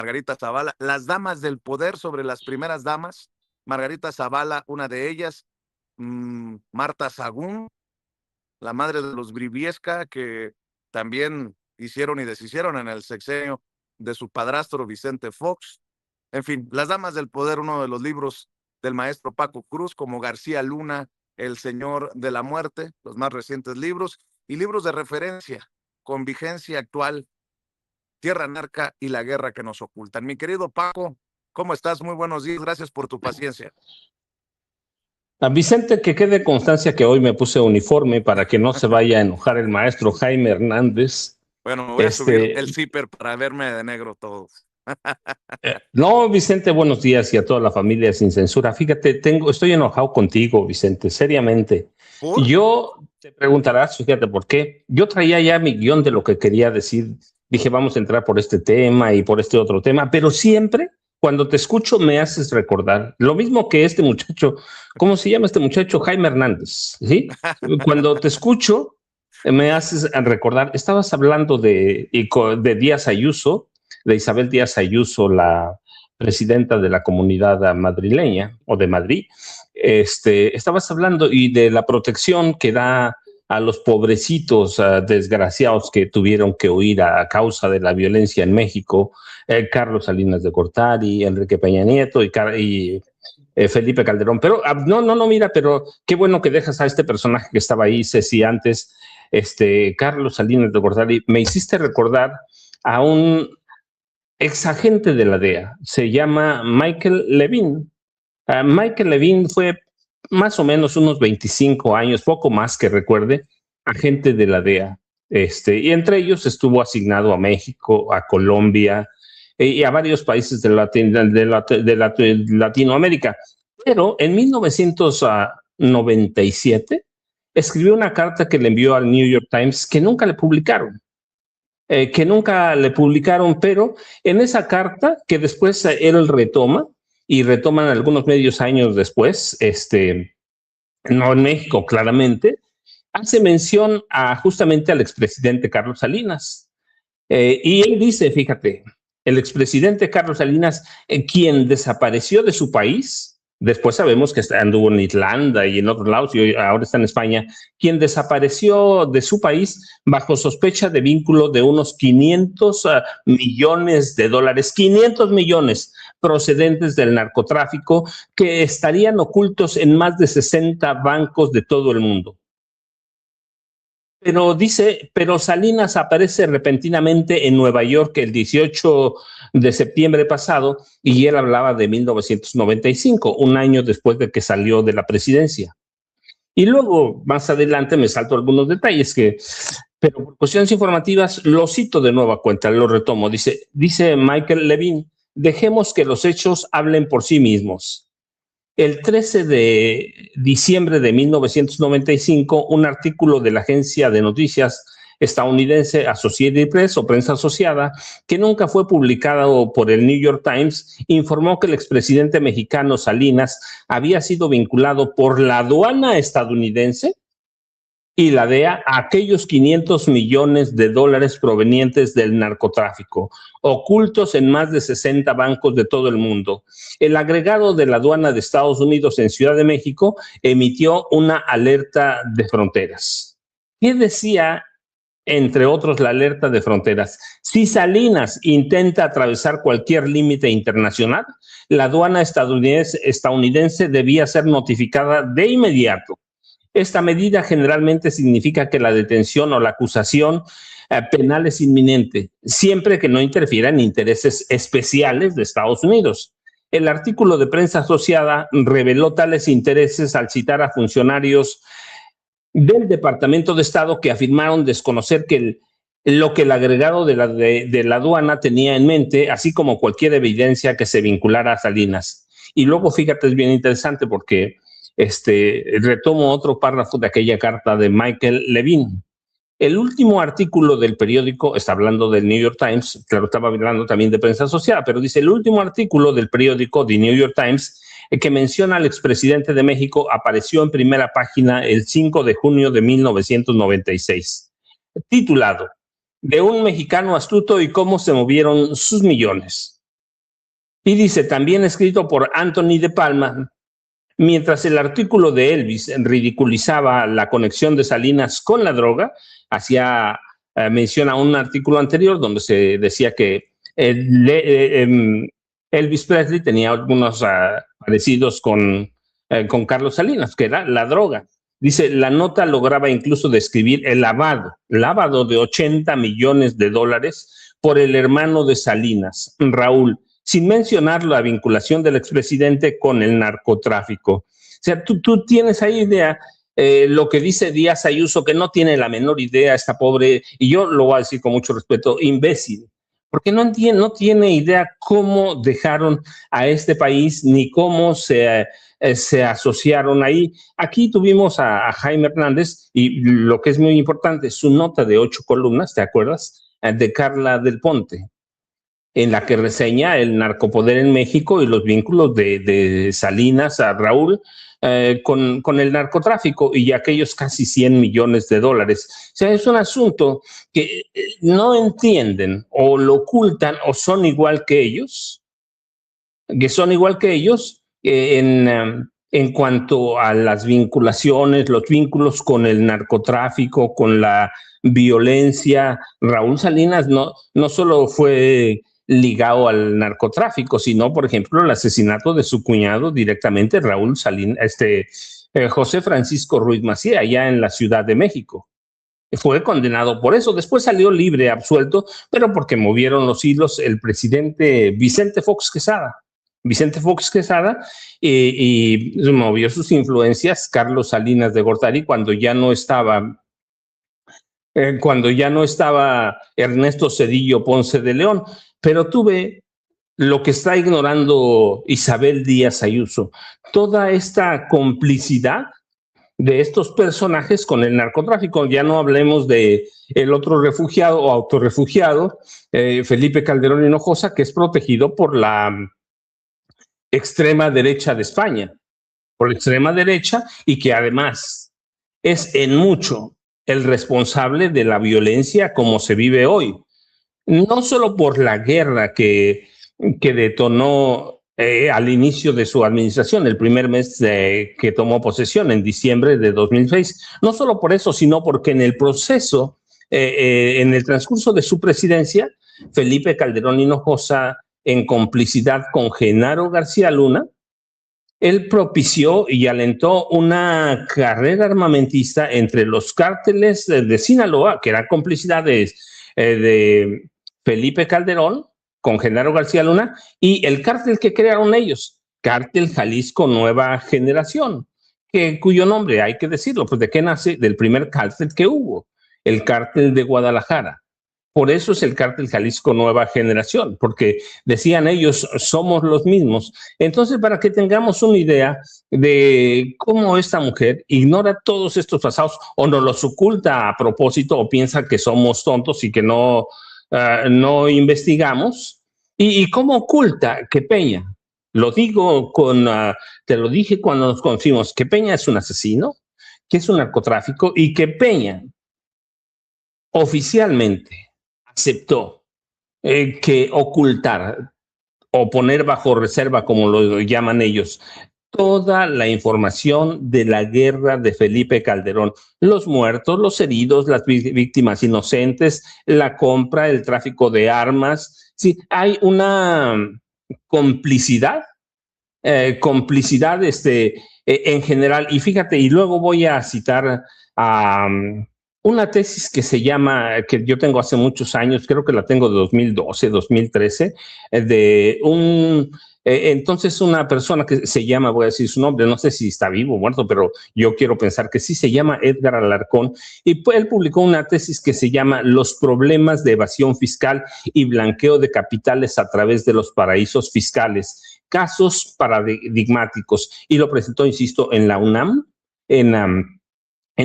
Margarita Zavala, las damas del poder sobre las primeras damas, Margarita Zavala, una de ellas, Marta Sagún, la madre de los Briviesca, que también hicieron y deshicieron en el sexenio de su padrastro Vicente Fox. En fin, Las damas del poder, uno de los libros del maestro Paco Cruz, como García Luna, El Señor de la Muerte, los más recientes libros, y libros de referencia con vigencia actual, Tierra Narca y La guerra que nos ocultan. Mi querido Paco, ¿cómo estás? Muy buenos días, gracias por tu paciencia. A Vicente, que quede constancia que hoy me puse uniforme para que no se vaya a enojar el maestro Jaime Hernández. Bueno, me voy a subir el zipper para verme de negro todos. No, Vicente, buenos días y a toda la familia sin censura. Fíjate, estoy enojado contigo, Vicente, seriamente. ¿Por? Yo te preguntarás, fíjate por qué. Yo traía ya mi guión de lo que quería decir. Dije, vamos a entrar por este tema y por este otro tema, pero siempre cuando te escucho me haces recordar lo mismo que este muchacho. ¿Cómo se llama este muchacho? Jaime Hernández, ¿sí? Cuando te escucho me haces recordar. Estabas hablando de Díaz Ayuso, de Isabel Díaz Ayuso, la presidenta de la comunidad madrileña o de Madrid. Estabas hablando y de la protección que da a los pobrecitos desgraciados que tuvieron que huir a causa de la violencia en México, Carlos Salinas de Gortari, Enrique Peña Nieto y Felipe Calderón. Pero no, mira, pero qué bueno que dejas a este personaje que estaba ahí, Ceci, antes, Carlos Salinas de Gortari. Me hiciste recordar a un exagente de la DEA, se llama Michael Levin. Michael Levin fue más o menos unos 25 años, poco más que recuerde, agente de la DEA. Y entre ellos estuvo asignado a México, a Colombia y a varios países de Latinoamérica. Pero en 1997 escribió una carta que le envió al New York Times que nunca le publicaron. Pero en esa carta que después él retoma, y retoman algunos medios años después, no en México claramente, hace mención justamente al expresidente Carlos Salinas. Y él dice, fíjate, el expresidente Carlos Salinas, quien desapareció de su país, después sabemos que anduvo en Irlanda y en otros lados y ahora está en España, quien desapareció de su país bajo sospecha de vínculo de unos 500 millones de dólares, 500 millones procedentes del narcotráfico que estarían ocultos en más de 60 bancos de todo el mundo. Pero Salinas aparece repentinamente en Nueva York el 18 de septiembre pasado y él hablaba de 1995, un año después de que salió de la presidencia. Y luego, más adelante, me salto algunos detalles pero por cuestiones informativas, lo cito de nueva cuenta, lo retomo. Dice Michael Levin, dejemos que los hechos hablen por sí mismos. El 13 de diciembre de 1995, un artículo de la agencia de noticias estadounidense Associated Press o Prensa Asociada, que nunca fue publicado por el New York Times, informó que el expresidente mexicano Salinas había sido vinculado por la aduana estadounidense y la DEA a aquellos 500 millones de dólares provenientes del narcotráfico, ocultos en más de 60 bancos de todo el mundo. El agregado de la aduana de Estados Unidos en Ciudad de México emitió una alerta de fronteras. ¿Qué decía, entre otros, la alerta de fronteras? Si Salinas intenta atravesar cualquier límite internacional, la aduana estadounidense debía ser notificada de inmediato. Esta medida generalmente significa que la detención o la acusación penal es inminente, siempre que no interfiera en intereses especiales de Estados Unidos. El artículo de Prensa Asociada reveló tales intereses al citar a funcionarios del Departamento de Estado que afirmaron desconocer lo que el agregado de la aduana tenía en mente, así como cualquier evidencia que se vinculara a Salinas. Y luego, fíjate, es bien interesante porque retomo otro párrafo de aquella carta de Michael Levin. El último artículo del periódico, está hablando del New York Times, claro, estaba hablando también de Prensa Asociada, pero dice, el último artículo del periódico The New York Times que menciona al expresidente de México apareció en primera página el 5 de junio de 1996, titulado, de un mexicano astuto y cómo se movieron sus millones. Y dice, también escrito por Anthony de Palma, mientras el artículo de Elvis ridiculizaba la conexión de Salinas con la droga, hacía mención a un artículo anterior donde se decía que Elvis Presley tenía algunos parecidos con Carlos Salinas, que era la droga. Dice, la nota lograba incluso describir el lavado de 80 millones de dólares por el hermano de Salinas, Raúl, sin mencionar la vinculación del expresidente con el narcotráfico. O sea, tú tienes ahí idea, lo que dice Díaz Ayuso, que no tiene la menor idea, esta pobre, y yo lo voy a decir con mucho respeto, imbécil, porque no tiene idea cómo dejaron a este país ni cómo se asociaron ahí. Aquí tuvimos a Jaime Hernández y lo que es muy importante, su nota de 8 columnas, ¿te acuerdas? De Carla del Ponte, en la que reseña el narcopoder en México y los vínculos de Salinas a Raúl con el narcotráfico y aquellos casi 100 millones de dólares. O sea, es un asunto que no entienden o lo ocultan o son igual que ellos, en cuanto a las vinculaciones, los vínculos con el narcotráfico, con la violencia. Raúl Salinas no solo fue ligado al narcotráfico, sino, por ejemplo, el asesinato de su cuñado directamente, Raúl Salinas, José Francisco Ruiz Macía, allá en la Ciudad de México. Fue condenado por eso. Después salió libre, absuelto, pero porque movieron los hilos el presidente Vicente Fox Quesada. Y movió sus influencias Carlos Salinas de Gortari cuando ya no estaba Ernesto Zedillo Ponce de León. Pero tuve lo que está ignorando Isabel Díaz Ayuso, toda esta complicidad de estos personajes con el narcotráfico. Ya no hablemos de el otro refugiado o autorrefugiado, Felipe Calderón Hinojosa, que es protegido por la extrema derecha de España, por la extrema derecha, y que además es en mucho el responsable de la violencia como se vive hoy. No solo por la guerra que detonó al inicio de su administración, el primer mes que tomó posesión, en diciembre de 2006, no solo por eso, sino porque en el proceso, en el transcurso de su presidencia, Felipe Calderón Hinojosa, en complicidad con Genaro García Luna, él propició y alentó una carrera armamentista entre los cárteles de Sinaloa, que eran complicidades de Felipe Calderón con Genaro García Luna, y el cártel que crearon ellos, Cártel Jalisco Nueva Generación, cuyo nombre, hay que decirlo, pues ¿de qué nace? Del primer cártel que hubo, el Cártel de Guadalajara. Por eso es el Cártel Jalisco Nueva Generación, porque decían ellos, somos los mismos. Entonces, para que tengamos una idea de cómo esta mujer ignora todos estos pasados o nos los oculta a propósito o piensa que somos tontos y que no investigamos, y cómo oculta que Peña, lo digo te lo dije cuando nos conocimos, que Peña es un asesino, que es un narcotráfico y que Peña oficialmente aceptó que ocultar o poner bajo reserva, como lo llaman ellos, toda la información de la guerra de Felipe Calderón, los muertos, los heridos, las víctimas inocentes, la compra, el tráfico de armas. Sí, hay una complicidad en general. Y fíjate, y luego voy a citar a una tesis que se llama, que yo tengo hace muchos años, creo que la tengo de 2012, 2013, entonces una persona que se llama, voy a decir su nombre, no sé si está vivo o muerto, pero yo quiero pensar que sí, se llama Edgar Alarcón, y él publicó una tesis que se llama Los problemas de evasión fiscal y blanqueo de capitales a través de los paraísos fiscales, casos paradigmáticos, y lo presentó, insisto, en la UNAM, en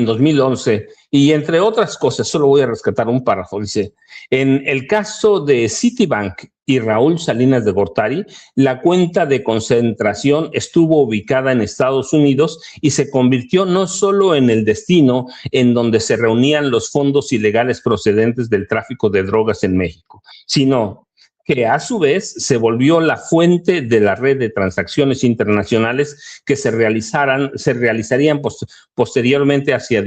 2011, y entre otras cosas, solo voy a rescatar un párrafo, dice, en el caso de Citibank y Raúl Salinas de Gortari, la cuenta de concentración estuvo ubicada en Estados Unidos y se convirtió no solo en el destino en donde se reunían los fondos ilegales procedentes del tráfico de drogas en México, sino que a su vez se volvió la fuente de la red de transacciones internacionales que se realizarían posteriormente hacia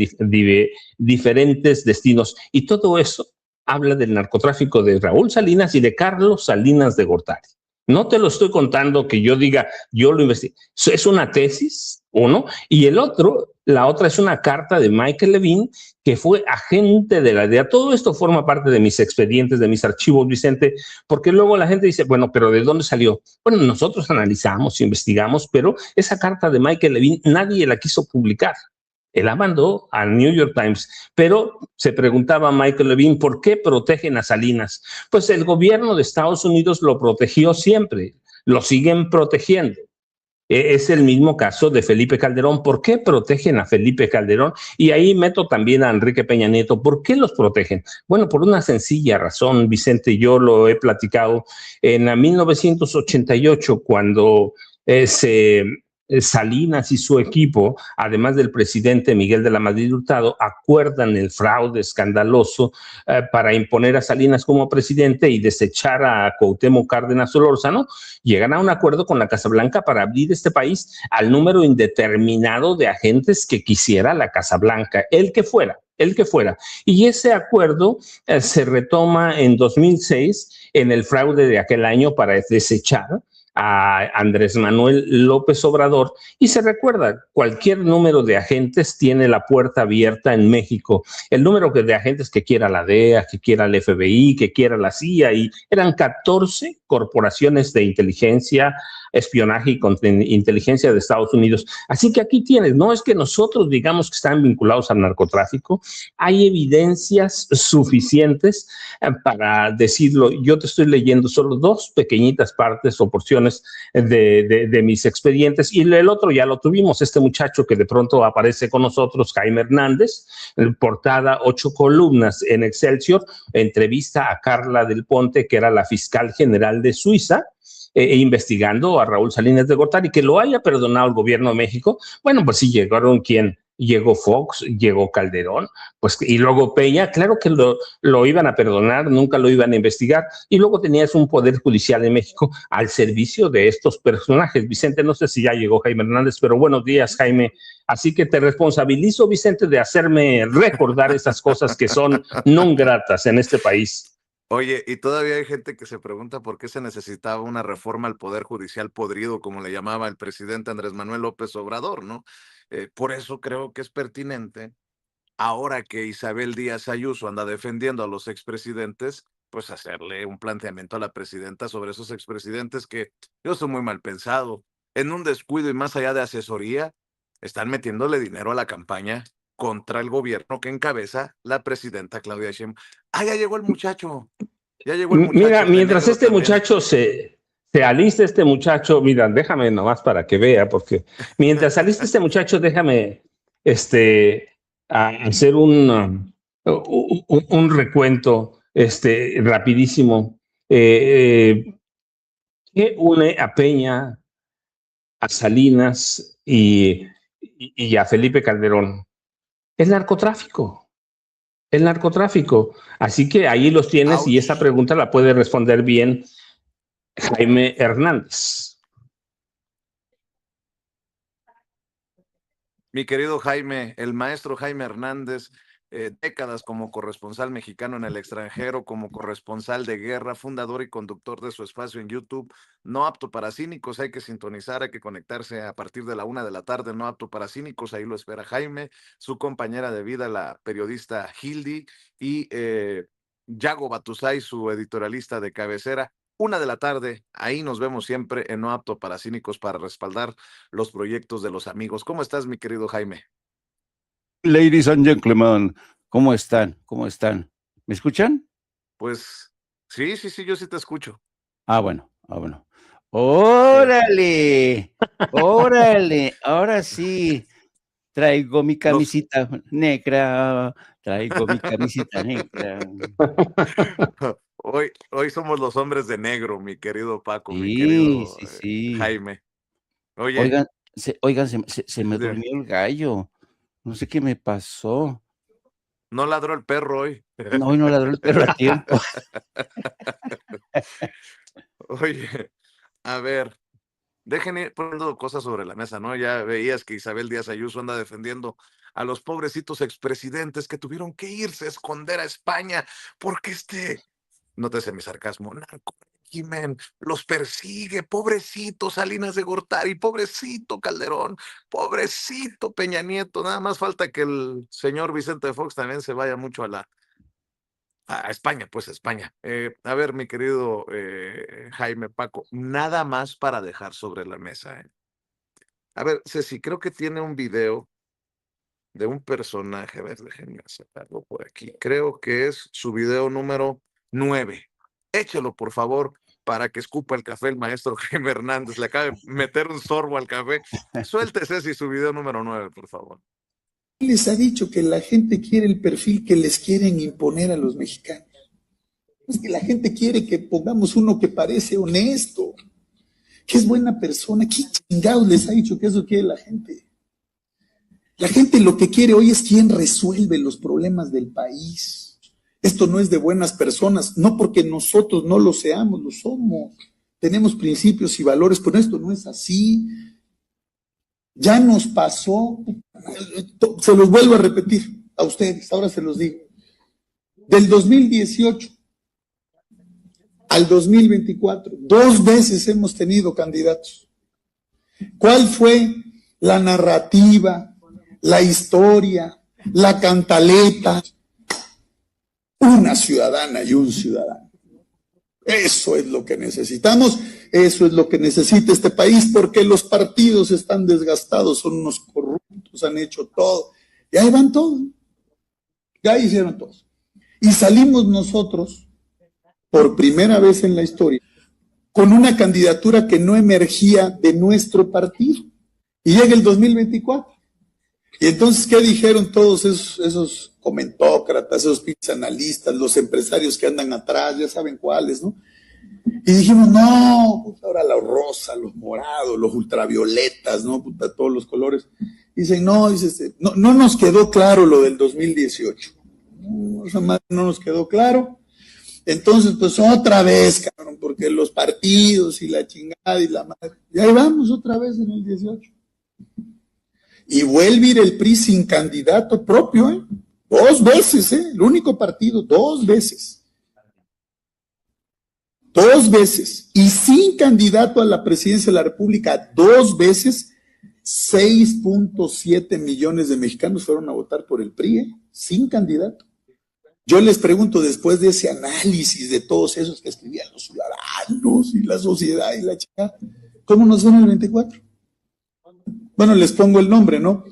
diferentes destinos. Y todo eso habla del narcotráfico de Raúl Salinas y de Carlos Salinas de Gortari. No te lo estoy contando que yo diga, yo lo investigué. Es una tesis, uno, y la otra es una carta de Michael Levine, que fue agente de la DEA. Todo esto forma parte de mis expedientes, de mis archivos, Vicente, porque luego la gente dice, bueno, pero ¿de dónde salió? Bueno, nosotros analizamos, investigamos, pero esa carta de Michael Levine nadie la quiso publicar. Él la mandó al New York Times, pero se preguntaba Michael Levine, ¿por qué protegen a Salinas? Pues el gobierno de Estados Unidos lo protegió siempre, lo siguen protegiendo. Es el mismo caso de Felipe Calderón. ¿Por qué protegen a Felipe Calderón? Y ahí meto también a Enrique Peña Nieto. ¿Por qué los protegen? Bueno, por una sencilla razón, Vicente, yo lo he platicado. En la 1988, cuando Salinas y su equipo, además del presidente Miguel de la Madrid Hurtado, acuerdan el fraude escandaloso para imponer a Salinas como presidente y desechar a Cuauhtémoc Cárdenas Solórzano. Llegan a un acuerdo con la Casa Blanca para abrir este país al número indeterminado de agentes que quisiera la Casa Blanca, el que fuera. Y ese acuerdo se retoma en 2006 en el fraude de aquel año para desechar a Andrés Manuel López Obrador, y se recuerda, cualquier número de agentes tiene la puerta abierta en México. El número de agentes que quiera la DEA, que quiera el FBI, que quiera la CIA, y eran 14 corporaciones de inteligencia, espionaje y inteligencia de Estados Unidos. Así que aquí tienes, no es que nosotros digamos que están vinculados al narcotráfico, hay evidencias suficientes para decirlo. Yo te estoy leyendo solo dos pequeñitas partes o porciones de mis expedientes, y el otro ya lo tuvimos, este muchacho que de pronto aparece con nosotros, Jaime Hernández, portada 8 columnas en Excelsior, entrevista a Carla del Ponte, que era la fiscal general de Suiza, investigando a Raúl Salinas de Gortari, que lo haya perdonado el gobierno de México. Bueno, pues sí, llegó Fox, llegó Calderón, pues, y luego Peña, claro que lo iban a perdonar, nunca lo iban a investigar, y luego tenías un poder judicial en México al servicio de estos personajes. Vicente, no sé si ya llegó Jaime Hernández, pero buenos días, Jaime. Así que te responsabilizo, Vicente, de hacerme recordar esas cosas que son no gratas en este país. Oye, y todavía hay gente que se pregunta por qué se necesitaba una reforma al Poder Judicial podrido, como le llamaba el presidente Andrés Manuel López Obrador, ¿no? Por eso creo que es pertinente, ahora que Isabel Díaz Ayuso anda defendiendo a los expresidentes, pues hacerle un planteamiento a la presidenta sobre esos expresidentes que yo soy muy mal pensado. En un descuido y más allá de asesoría, están metiéndole dinero a la campaña contra el gobierno que encabeza la presidenta Claudia Sheinbaum. Ah, ya llegó el muchacho. Ya llegó el muchacho. Mira, mientras este también. Muchacho se alista, este muchacho, mira, déjame nomás para que vea, porque mientras alista este muchacho, déjame hacer un recuento rapidísimo. ¿Qué une a Peña, a Salinas y a Felipe Calderón? El narcotráfico. El narcotráfico. Así que ahí los tienes. Ouch. Y esa pregunta la puede responder bien Jaime Hernández. Mi querido Jaime, el maestro Jaime Hernández, décadas como corresponsal mexicano en el extranjero, como corresponsal de guerra, fundador y conductor de su espacio en YouTube, No Apto para Cínicos. Hay que sintonizar, hay que conectarse a partir de la 1 de la tarde, No Apto para Cínicos. Ahí lo espera Jaime, su compañera de vida, la periodista Hildy, y Yago Batusay, su editorialista de cabecera. 1 de la tarde, ahí nos vemos siempre en No Apto para Cínicos para respaldar los proyectos de los amigos. ¿Cómo estás, mi querido Jaime? Ladies and gentlemen, ¿cómo están? ¿Cómo están? ¿Me escuchan? Pues sí, yo sí te escucho. Bueno. ¡Órale! ¡Órale! Ahora sí, traigo mi camisita negra, traigo mi camisita negra. Hoy somos los hombres de negro, mi querido Paco, sí, mi querido sí. Jaime. Oye. Oigan, se me durmió el gallo. No sé qué me pasó. No ladró el perro hoy. No, hoy no ladró el perro a tiempo. Oye, a ver, dejen ir poniendo cosas sobre la mesa, ¿no? Ya veías que Isabel Díaz Ayuso anda defendiendo a los pobrecitos expresidentes que tuvieron que irse a esconder a España porque nótese mi sarcasmo, narco-régimen los persigue, pobrecito Salinas de Gortari, pobrecito Calderón, pobrecito Peña Nieto, nada más falta que el señor Vicente Fox también se vaya mucho a España, pues a España. A ver, mi querido Jaime Paco, nada más para dejar sobre la mesa. A ver, Ceci, creo que tiene un video de un personaje, a ver, déjenme sacarlo por aquí. Creo que es su video número 9. Échelo, por favor, para que escupa el café el maestro Jaime Hernández. Le acaba de meter un sorbo al café. Suelte, Ceci, su video número 9, por favor. Les ha dicho que la gente quiere el perfil que les quieren imponer a los mexicanos. Es que la gente quiere que pongamos uno que parece honesto, que es buena persona. ¿Qué chingados les ha dicho que eso quiere la gente? La gente lo que quiere hoy es quien resuelve los problemas del país. Esto no es de buenas personas, no porque nosotros no lo seamos, lo somos. Tenemos principios y valores, pero esto no es así. Ya nos pasó, se los vuelvo a repetir a ustedes, ahora se los digo. Del 2018 al 2024, 2 veces hemos tenido candidatos. ¿Cuál fue la narrativa, la historia, la cantaleta? Una ciudadana y un ciudadano. Eso es lo que necesitamos, eso es lo que necesita este país, porque los partidos están desgastados, son unos corruptos, han hecho todo. Y ahí van todos, ya hicieron todos. Y salimos nosotros, por primera vez en la historia, con una candidatura que no emergía de nuestro partido. Y llega el 2024. Y entonces, ¿qué dijeron todos esos comentócratas, esos analistas, los empresarios que andan atrás, ya saben cuáles, ¿no? Y dijimos, no, pues ahora los rosas, los morados, los ultravioletas, ¿no? Puta, todos los colores. Dicen, no, no nos quedó claro lo del 2018. No, esa madre no nos quedó claro. Entonces, pues otra vez, cabrón, porque los partidos y la chingada y la madre. Y ahí vamos otra vez en el 18. Y vuelve a ir el PRI sin candidato propio, ¿eh? 2 veces, ¿eh? El único partido, 2 veces. 2 veces. Y sin candidato a la presidencia de la República, 2 veces, 6.7 millones de mexicanos fueron a votar por el PRI, ¿eh? Sin candidato. Yo les pregunto, después de ese análisis de todos esos que escribían los ciudadanos y la sociedad y la chica, ¿cómo nos ven en el 24? Bueno, les pongo el nombre, ¿no?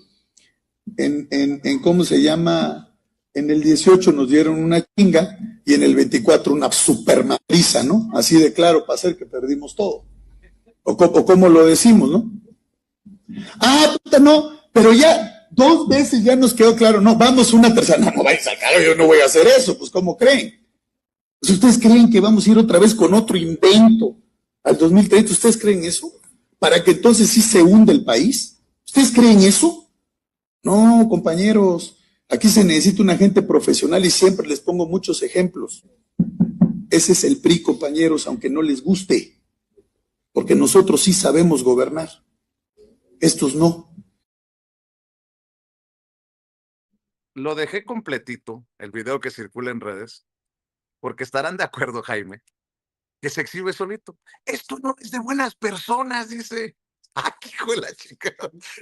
En ¿cómo se llama? En el 18 nos dieron una chinga y en el 24 una super madriza, ¿no? Así de claro, para hacer que perdimos todo. O como lo decimos, ¿no? Ah, puta, no, pero ya 2 veces ya nos quedó claro, no, vamos una tercera, no vais a sacar, yo no voy a hacer eso, pues ¿cómo creen? Pues ustedes creen que vamos a ir otra vez con otro invento al 2030, ¿ustedes creen eso? Para que entonces sí se hunda el país. ¿Ustedes creen eso? No, compañeros, aquí se necesita una gente profesional y siempre les pongo muchos ejemplos. Ese es el PRI, compañeros, aunque no les guste, porque nosotros sí sabemos gobernar. Estos no. Lo dejé completito, el video que circula en redes, porque estarán de acuerdo, Jaime, que se exhibe solito. Esto no es de buenas personas, dice. ¡Ah, hijo de la chica!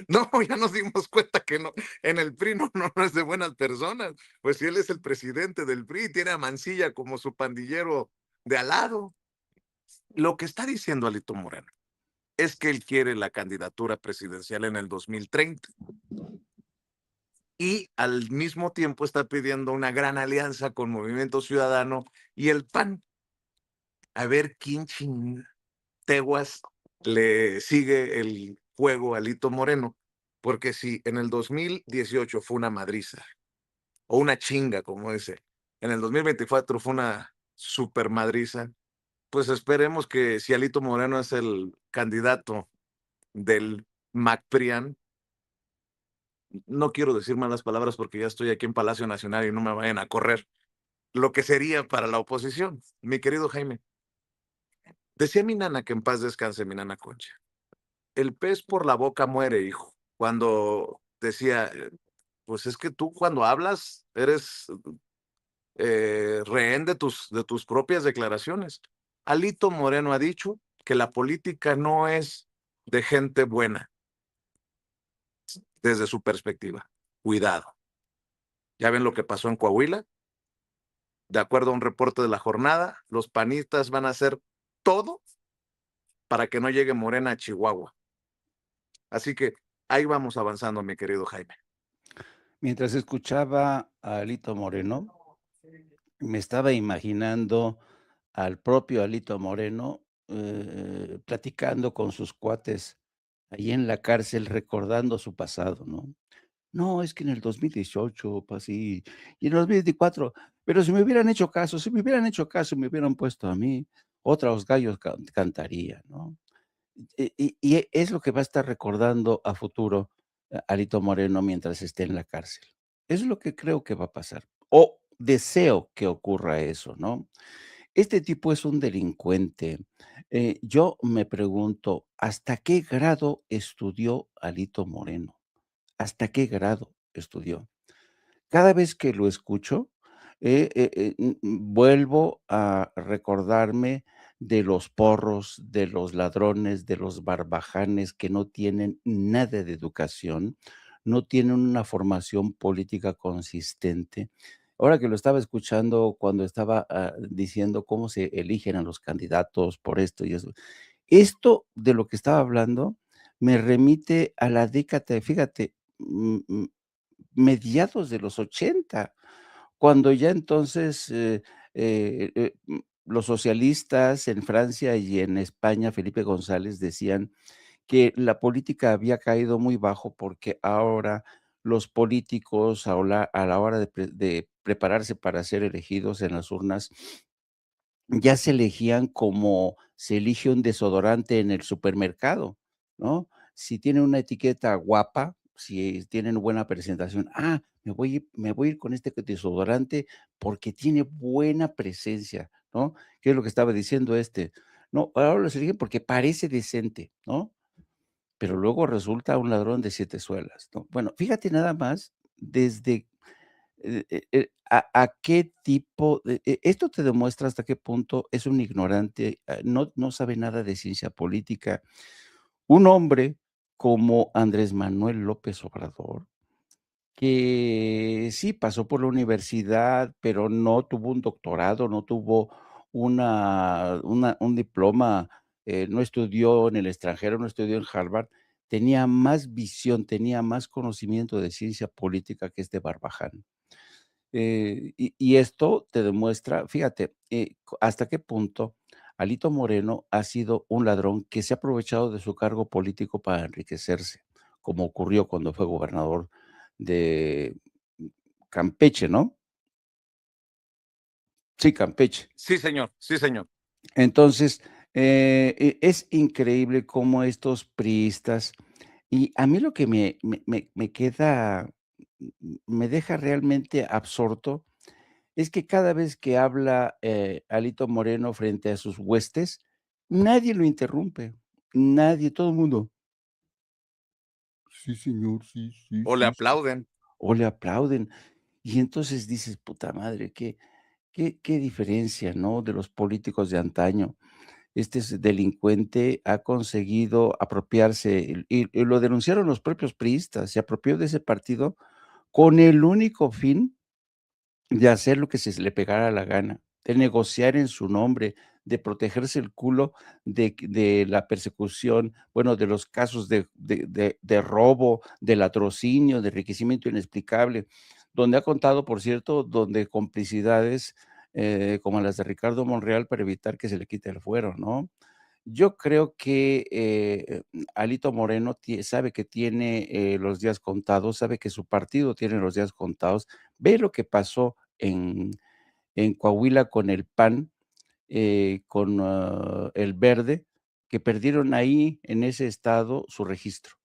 No, ya nos dimos cuenta que no, en el PRI no es de buenas personas. Pues si él es el presidente del PRI, tiene a Mancilla como su pandillero de al lado. Lo que está diciendo Alito Moreno es que él quiere la candidatura presidencial en el 2030. Y al mismo tiempo está pidiendo una gran alianza con Movimiento Ciudadano y el PAN. A ver quién chinteguas le sigue el juego a Alito Moreno, porque si en el 2018 fue una madriza, o una chinga, como dice, en el 2024 fue una super madriza, pues esperemos que si Alito Moreno es el candidato del MACPRIAN, no quiero decir malas palabras porque ya estoy aquí en Palacio Nacional y no me vayan a correr, lo que sería para la oposición. Mi querido Jaime, decía mi nana, que en paz descanse mi nana Concha, el pez por la boca muere, hijo. Cuando decía, pues es que tú cuando hablas eres rehén de tus propias declaraciones. Alito Moreno ha dicho que la política no es de gente buena, desde su perspectiva. Cuidado. ¿Ya ven lo que pasó en Coahuila? De acuerdo a un reporte de La Jornada, los panistas van a hacer todo para que no llegue Morena a Chihuahua. Así que ahí vamos avanzando, mi querido Jaime. Mientras escuchaba a Alito Moreno, me estaba imaginando al propio Alito Moreno platicando con sus cuates ahí en la cárcel, recordando su pasado, ¿no? No, es que en el 2018 pasé y en el 2024, pero si me hubieran hecho caso, si me hubieran hecho caso, me hubieran puesto a mí, otros gallos cantaría, ¿no? Y es lo que va a estar recordando a futuro Alito Moreno mientras esté en la cárcel. Es lo que creo que va a pasar, o deseo que ocurra eso, ¿no? Este tipo es un delincuente. Yo me pregunto, ¿hasta qué grado estudió Alito Moreno? ¿Hasta qué grado estudió? Cada vez que lo escucho, vuelvo a recordarme de los porros, de los ladrones, de los barbajanes que no tienen nada de educación, no tienen una formación política consistente. Ahora que lo estaba escuchando cuando estaba, diciendo cómo se eligen a los candidatos por esto y eso. Esto de lo que estaba hablando me remite a la década, fíjate, mediados de los 80, cuando ya entonces, los socialistas en Francia y en España, Felipe González, decían que la política había caído muy bajo porque ahora los políticos a la hora de prepararse para ser elegidos en las urnas, ya se elegían como se elige un desodorante en el supermercado, ¿no? Si tienen una etiqueta guapa, si tienen buena presentación, me voy a ir con este desodorante porque tiene buena presencia, ¿no? ¿Qué es lo que estaba diciendo este? No, ahora los eligen porque parece decente, ¿no? Pero luego resulta un ladrón de 7 suelas, ¿no? Bueno, fíjate nada más desde a qué tipo de esto te demuestra hasta qué punto es un ignorante, no sabe nada de ciencia política. Un hombre como Andrés Manuel López Obrador, que sí pasó por la universidad, pero no tuvo un doctorado, no tuvo un diploma, no estudió en el extranjero, no estudió en Harvard, tenía más visión, tenía más conocimiento de ciencia política que este barbaján. Y esto te demuestra, fíjate, hasta qué punto Alito Moreno ha sido un ladrón que se ha aprovechado de su cargo político para enriquecerse, como ocurrió cuando fue gobernador de Campeche, ¿no? Sí, Campeche. Sí, señor, sí, señor. Entonces, es increíble cómo estos priistas, y a mí lo que me queda, me deja realmente absorto, es que cada vez que habla, Alito Moreno frente a sus huestes, nadie lo interrumpe, nadie, todo el mundo. Sí, señor, sí, sí, O le sí, sí. aplauden. O le aplauden. Y entonces dices: "Puta madre, qué diferencia, ¿no?, de los políticos de antaño". Delincuente ha conseguido apropiarse, y lo denunciaron los propios priistas, se apropió de ese partido con el único fin de hacer lo que se le pegara la gana, de negociar en su nombre, de protegerse el culo de la persecución, bueno, de los casos de robo, de latrocinio, de enriquecimiento inexplicable, donde ha contado, por cierto, donde complicidades, como las de Ricardo Monreal para evitar que se le quite el fuero, ¿no? Yo creo que, Alito Moreno sabe que tiene, los días contados, sabe que su partido tiene los días contados. Ve lo que pasó en Coahuila con el PAN, con, el Verde, que perdieron ahí en ese estado su registro.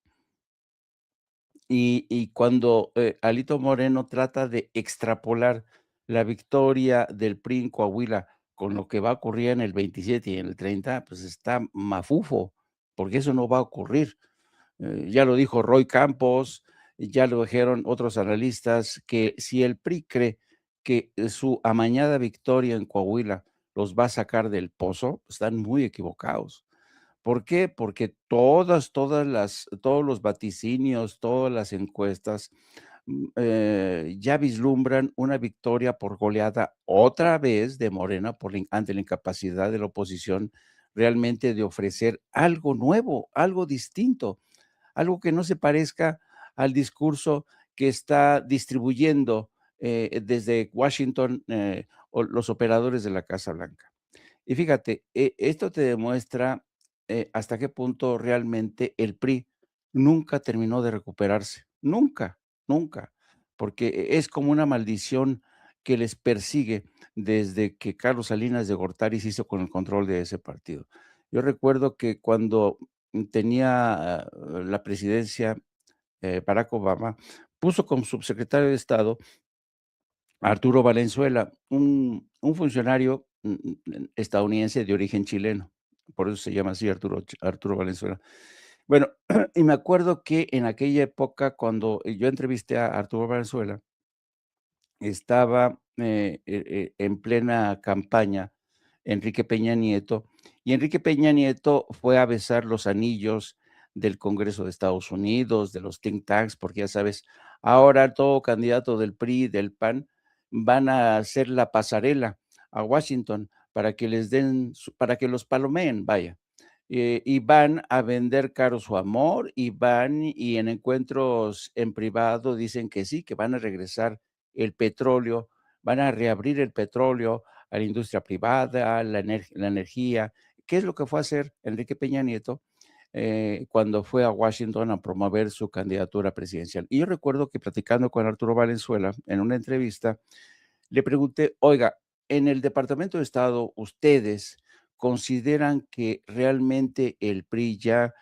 Y cuando Alito Moreno trata de extrapolar la victoria del PRI en Coahuila con lo que va a ocurrir en el 27 y en el 30, pues está mafufo, porque eso no va a ocurrir. Ya lo dijo Roy Campos, ya lo dijeron otros analistas, que si el PRI cree que su amañada victoria en Coahuila los va a sacar del pozo, están muy equivocados. ¿Por qué? Porque todos los vaticinios, todas las encuestas ya vislumbran una victoria por goleada otra vez de Morena ante la incapacidad de la oposición realmente de ofrecer algo nuevo, algo distinto, algo que no se parezca al discurso que está distribuyendo desde Washington los operadores de la Casa Blanca. Y fíjate, esto te demuestra hasta qué punto realmente el PRI nunca terminó de recuperarse, nunca, nunca, porque es como una maldición que les persigue desde que Carlos Salinas de Gortari se hizo con el control de ese partido. Yo recuerdo que cuando tenía la presidencia Barack Obama, puso como subsecretario de Estado Arturo Valenzuela, un funcionario estadounidense de origen chileno, por eso se llama así Arturo Valenzuela. Bueno, y me acuerdo que en aquella época, cuando yo entrevisté a Arturo Valenzuela, estaba en plena campaña Enrique Peña Nieto, y Enrique Peña Nieto fue a besar los anillos del Congreso de Estados Unidos, de los think tanks, porque ya sabes, ahora todo candidato del PRI, del PAN, van a hacer la pasarela a Washington para que les den, para que los palomeen, vaya. Y van a vender caro su amor y van y en encuentros en privado dicen que sí, que van a regresar el petróleo, van a reabrir el petróleo a la industria privada, la energía. ¿Qué es lo que fue a hacer Enrique Peña Nieto cuando fue a Washington a promover su candidatura presidencial? Y yo recuerdo que platicando con Arturo Valenzuela en una entrevista, le pregunté, oiga, en el Departamento de Estado, ¿ustedes consideran que realmente el PRI ya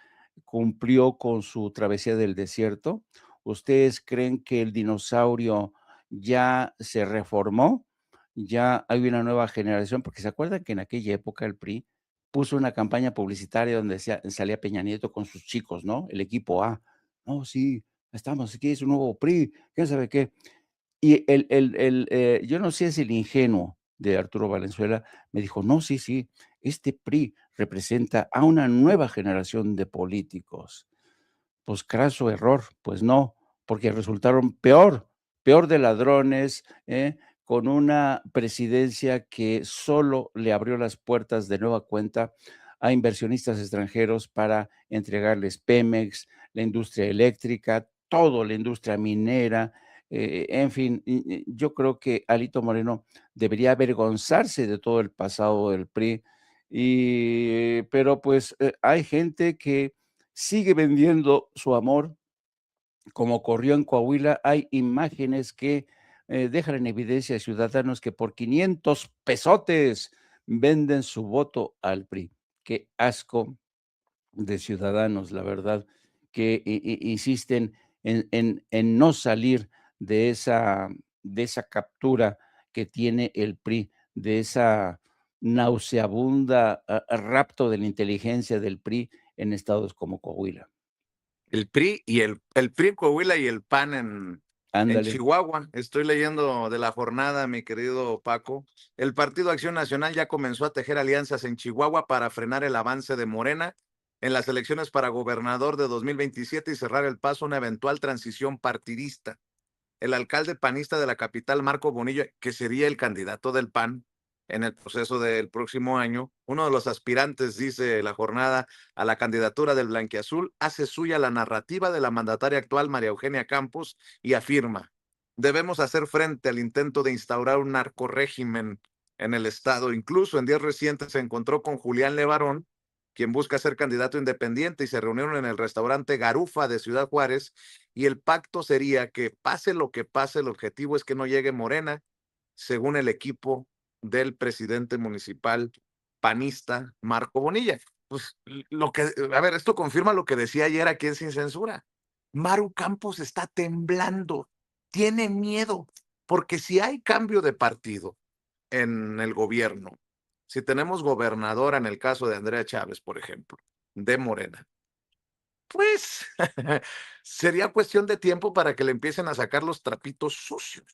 cumplió con su travesía del desierto? ¿Ustedes creen que el dinosaurio ya se reformó? ¿Ya hay una nueva generación? Porque se acuerdan que en aquella época el PRI puso una campaña publicitaria donde salía Peña Nieto con sus chicos, ¿no? El equipo A. No, sí, estamos aquí, es un nuevo PRI, quién sabe qué. Y yo no sé si el ingenuo de Arturo Valenzuela me dijo: "No, sí, sí, este PRI representa a una nueva generación de políticos". Pues craso error, pues no, porque resultaron peor de ladrones, con una presidencia que solo le abrió las puertas de nueva cuenta a inversionistas extranjeros para entregarles Pemex, la industria eléctrica, todo, la industria minera, en fin, yo creo que Alito Moreno debería avergonzarse de todo el pasado del PRI, pero pues hay gente que sigue vendiendo su amor, como ocurrió en Coahuila. Hay imágenes que dejan en evidencia a ciudadanos que por 500 pesotes venden su voto al PRI. Qué asco de ciudadanos, la verdad, que insisten en no salir de esa captura que tiene el PRI, de esa nauseabunda rapto de la inteligencia del PRI en estados como Coahuila. El PRI y el PRI en Coahuila y el PAN en Ándale. Chihuahua. Estoy leyendo de la jornada, mi querido Paco. El Partido Acción Nacional ya comenzó a tejer alianzas en Chihuahua para frenar el avance de Morena en las elecciones para gobernador de 2027 y cerrar el paso a una eventual transición partidista. El alcalde panista de la capital, Marco Bonilla, que sería el candidato del PAN en el proceso del próximo año, uno de los aspirantes, dice la jornada, a la candidatura del Blanquiazul, hace suya la narrativa de la mandataria actual, María Eugenia Campos, y afirma: debemos hacer frente al intento de instaurar un narcorrégimen en el estado. Incluso en días recientes se encontró con Julián Levarón, quien busca ser candidato independiente, y se reunieron en el restaurante Garufa de Ciudad Juárez, y el pacto sería que pase lo que pase, el objetivo es que no llegue Morena, según el equipo del presidente municipal panista Marco Bonilla. Pues lo que, a ver, esto confirma lo que decía ayer aquí en Sin Censura. Maru Campos está temblando, tiene miedo, porque si hay cambio de partido en el gobierno, si tenemos gobernadora en el caso de Andrea Chávez, por ejemplo, de Morena, pues sería cuestión de tiempo para que le empiecen a sacar los trapitos sucios.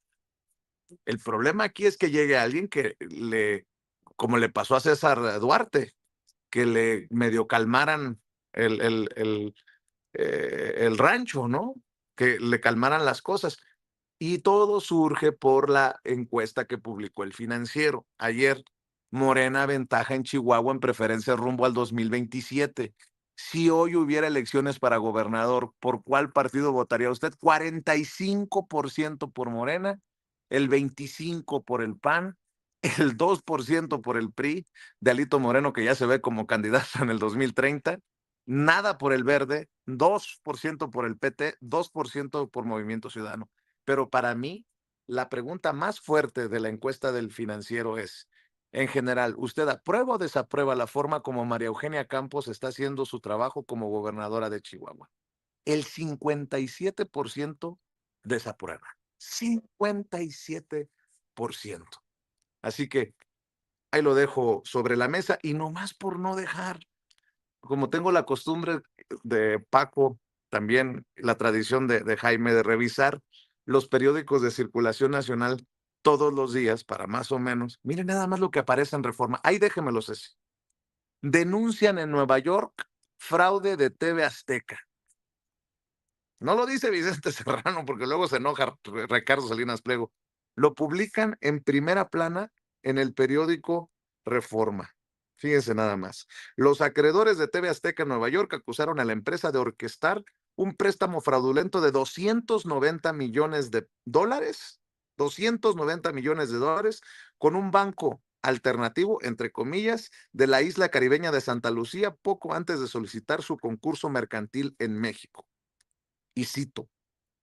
El problema aquí es que llegue alguien que como le pasó a César Duarte, que le medio calmaran el rancho, ¿no? Que le calmaran las cosas. Y todo surge por la encuesta que publicó El Financiero ayer. Morena ventaja en Chihuahua en preferencia rumbo al 2027. Si hoy hubiera elecciones para gobernador, ¿por cuál partido votaría usted? 45% por Morena, el 25% por el PAN, el 2% por el PRI, de Alito Moreno, que ya se ve como candidato en el 2030, nada por el Verde, 2% por el PT, 2% por Movimiento Ciudadano. Pero para mí, la pregunta más fuerte de la encuesta del Financiero es, en general, ¿usted aprueba o desaprueba la forma como María Eugenia Campos está haciendo su trabajo como gobernadora de Chihuahua? El 57% desaprueba. 57%. Así que ahí lo dejo sobre la mesa y nomás por no dejar, como tengo la costumbre de Paco, también la tradición de Jaime de revisar los periódicos de circulación nacional todos los días para más o menos. Miren nada más lo que aparece en Reforma. Ahí déjenmelos ese. Denuncian en Nueva York fraude de TV Azteca. No lo dice Vicente Serrano porque luego se enoja Ricardo Salinas Pliego. Lo publican en primera plana en el periódico Reforma. Fíjense nada más. Los acreedores de TV Azteca en Nueva York acusaron a la empresa de orquestar un préstamo fraudulento de 290 millones de dólares, 290 millones de dólares, con un banco alternativo, entre comillas, de la isla caribeña de Santa Lucía, poco antes de solicitar su concurso mercantil en México. Y cito,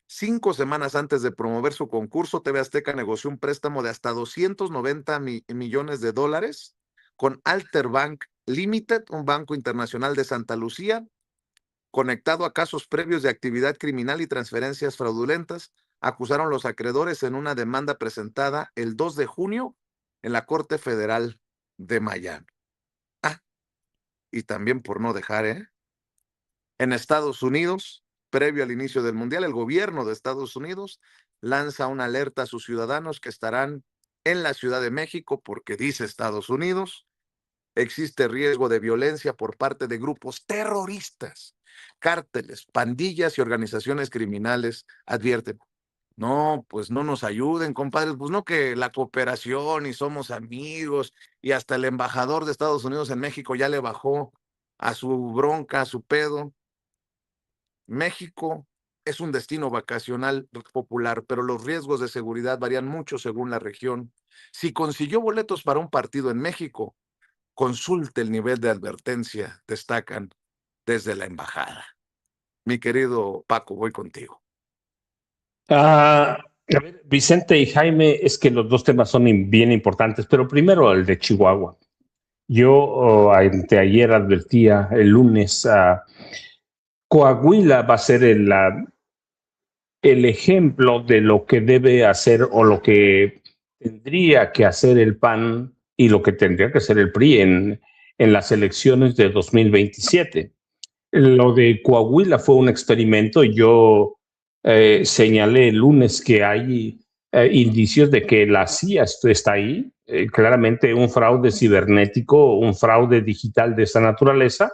5 semanas antes de promover su concurso, TV Azteca negoció un préstamo de hasta 290 millones de dólares con Alter Bank Limited, un banco internacional de Santa Lucía, conectado a casos previos de actividad criminal y transferencias fraudulentas, acusaron los acreedores en una demanda presentada el 2 de junio en la Corte Federal de Miami. Y también por no dejar, en Estados Unidos, previo al inicio del Mundial, el gobierno de Estados Unidos lanza una alerta a sus ciudadanos que estarán en la Ciudad de México porque dice Estados Unidos, existe riesgo de violencia por parte de grupos terroristas, cárteles, pandillas y organizaciones criminales, advierten. No, pues no nos ayuden, compadres, pues no, que la cooperación y somos amigos y hasta el embajador de Estados Unidos en México ya le bajó a su bronca, a su pedo. México es un destino vacacional popular, pero los riesgos de seguridad varían mucho según la región. Si consiguió boletos para un partido en México, consulte el nivel de advertencia, destacan desde la embajada. Mi querido Paco, voy contigo. A ver, Vicente y Jaime, es que los dos temas son bien importantes, pero primero el de Chihuahua. Yo anteayer advertía el lunes Coahuila va a ser el ejemplo de lo que debe hacer o lo que tendría que hacer el PAN y lo que tendría que hacer el PRI en las elecciones de 2027. Lo de Coahuila fue un experimento. Yo señalé el lunes que hay indicios de que la CIA está ahí, claramente un fraude cibernético, un fraude digital de esa naturaleza.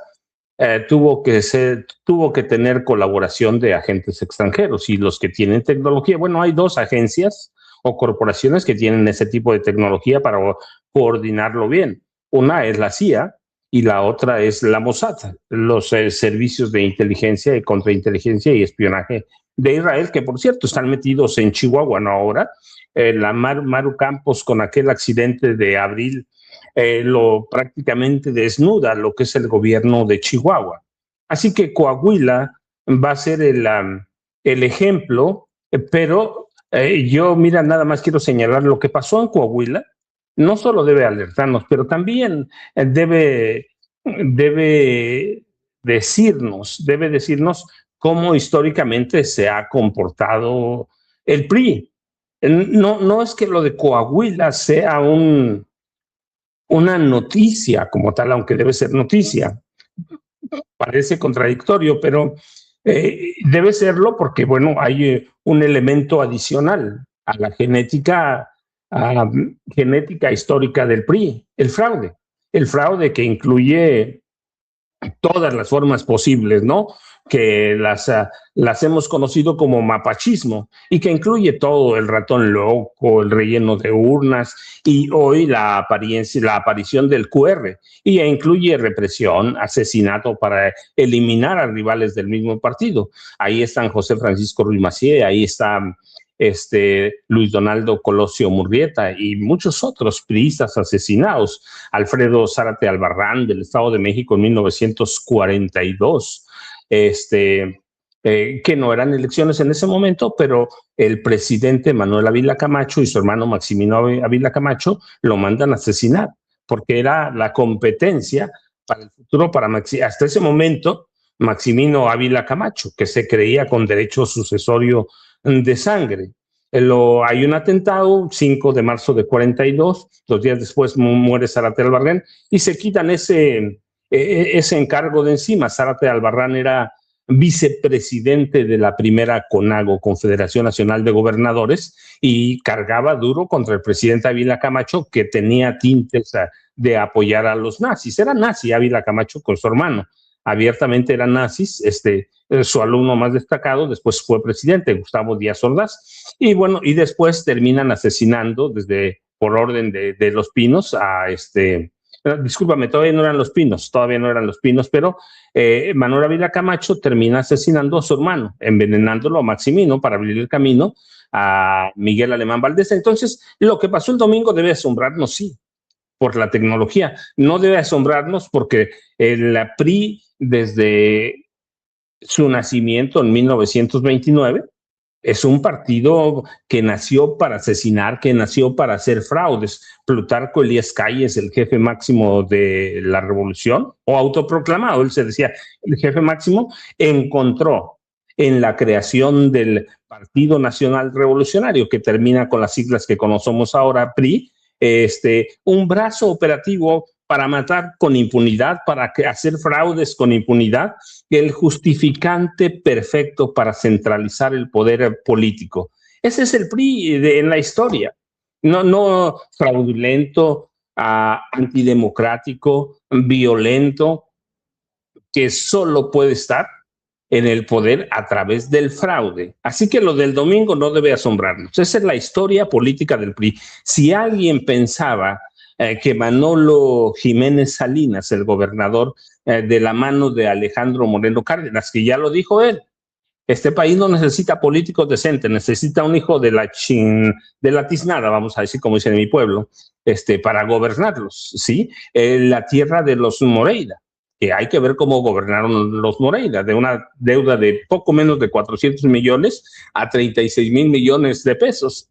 Tuvo que tener colaboración de agentes extranjeros y los que tienen tecnología. Bueno, hay dos agencias o corporaciones que tienen ese tipo de tecnología para coordinarlo bien. Una es la CIA y la otra es la Mossad, los servicios de inteligencia y contrainteligencia y espionaje de Israel, que por cierto están metidos en Chihuahua, no ahora. La Maru Campos con aquel accidente de abril lo prácticamente desnuda lo que es el gobierno de Chihuahua. Así que Coahuila va a ser el ejemplo, pero yo, mira, nada más quiero señalar lo que pasó en Coahuila. No solo debe alertarnos, pero también debe decirnos cómo históricamente se ha comportado el PRI. No es que lo de Coahuila sea una noticia como tal, aunque debe ser noticia. Parece contradictorio, pero debe serlo porque, bueno, hay un elemento adicional a la genética histórica del PRI, el fraude que incluye todas las formas posibles, ¿no? Que las hemos conocido como mapachismo y que incluye todo, el ratón loco, el relleno de urnas y hoy la aparición del QR, y incluye represión, asesinato para eliminar a rivales del mismo partido. Ahí están José Francisco Ruiz Massieu, ahí está Luis Donaldo Colosio Murrieta y muchos otros priistas asesinados. Alfredo Zárate Albarrán del Estado de México en 1942, que no eran elecciones en ese momento, pero el presidente Manuel Ávila Camacho y su hermano Maximino Ávila Camacho lo mandan a asesinar, porque era la competencia para el futuro, hasta ese momento, Maximino Ávila Camacho, que se creía con derecho sucesorio de sangre. Hay un atentado, 5 de marzo de 42, 2 días después muere Zárate Albarrán y se quitan ese encargo de encima. Zárate Albarrán era vicepresidente de la primera CONAGO, Confederación Nacional de Gobernadores, y cargaba duro contra el presidente Ávila Camacho, que tenía tintes de apoyar a los nazis. Era nazi Ávila Camacho con su hermano. Abiertamente eran nazis, su alumno más destacado, después fue presidente, Gustavo Díaz Ordaz, y bueno, y después terminan asesinando por orden de Los Pinos discúlpame, todavía no eran Los Pinos, pero Manuel Ávila Camacho termina asesinando a su hermano, envenenándolo a Maximino para abrir el camino a Miguel Alemán Valdés. Entonces, lo que pasó el domingo debe asombrarnos, sí, por la tecnología. No debe asombrarnos porque el PRI, desde su nacimiento en 1929, es un partido que nació para asesinar, que nació para hacer fraudes. Plutarco Elías Calles, el jefe máximo de la revolución, o autoproclamado, él se decía el jefe máximo, encontró en la creación del Partido Nacional Revolucionario, que termina con las siglas que conocemos ahora, PRI, un brazo operativo para matar con impunidad, para hacer fraudes con impunidad, el justificante perfecto para centralizar el poder político. Ese es el PRI en la historia. No fraudulento, antidemocrático, violento, que solo puede estar en el poder a través del fraude. Así que lo del domingo no debe asombrarnos. Esa es la historia política del PRI. Si alguien pensaba que Manolo Jiménez Salinas, el gobernador, de la mano de Alejandro Moreno Cárdenas, que ya lo dijo él, este país no necesita políticos decentes, necesita un hijo de la tiznada, vamos a decir, como dicen en mi pueblo, para gobernarlos, ¿sí? La tierra de los Moreira, que hay que ver cómo gobernaron los Moreira, de una deuda de poco menos de 400 millones a 36,000 millones de pesos.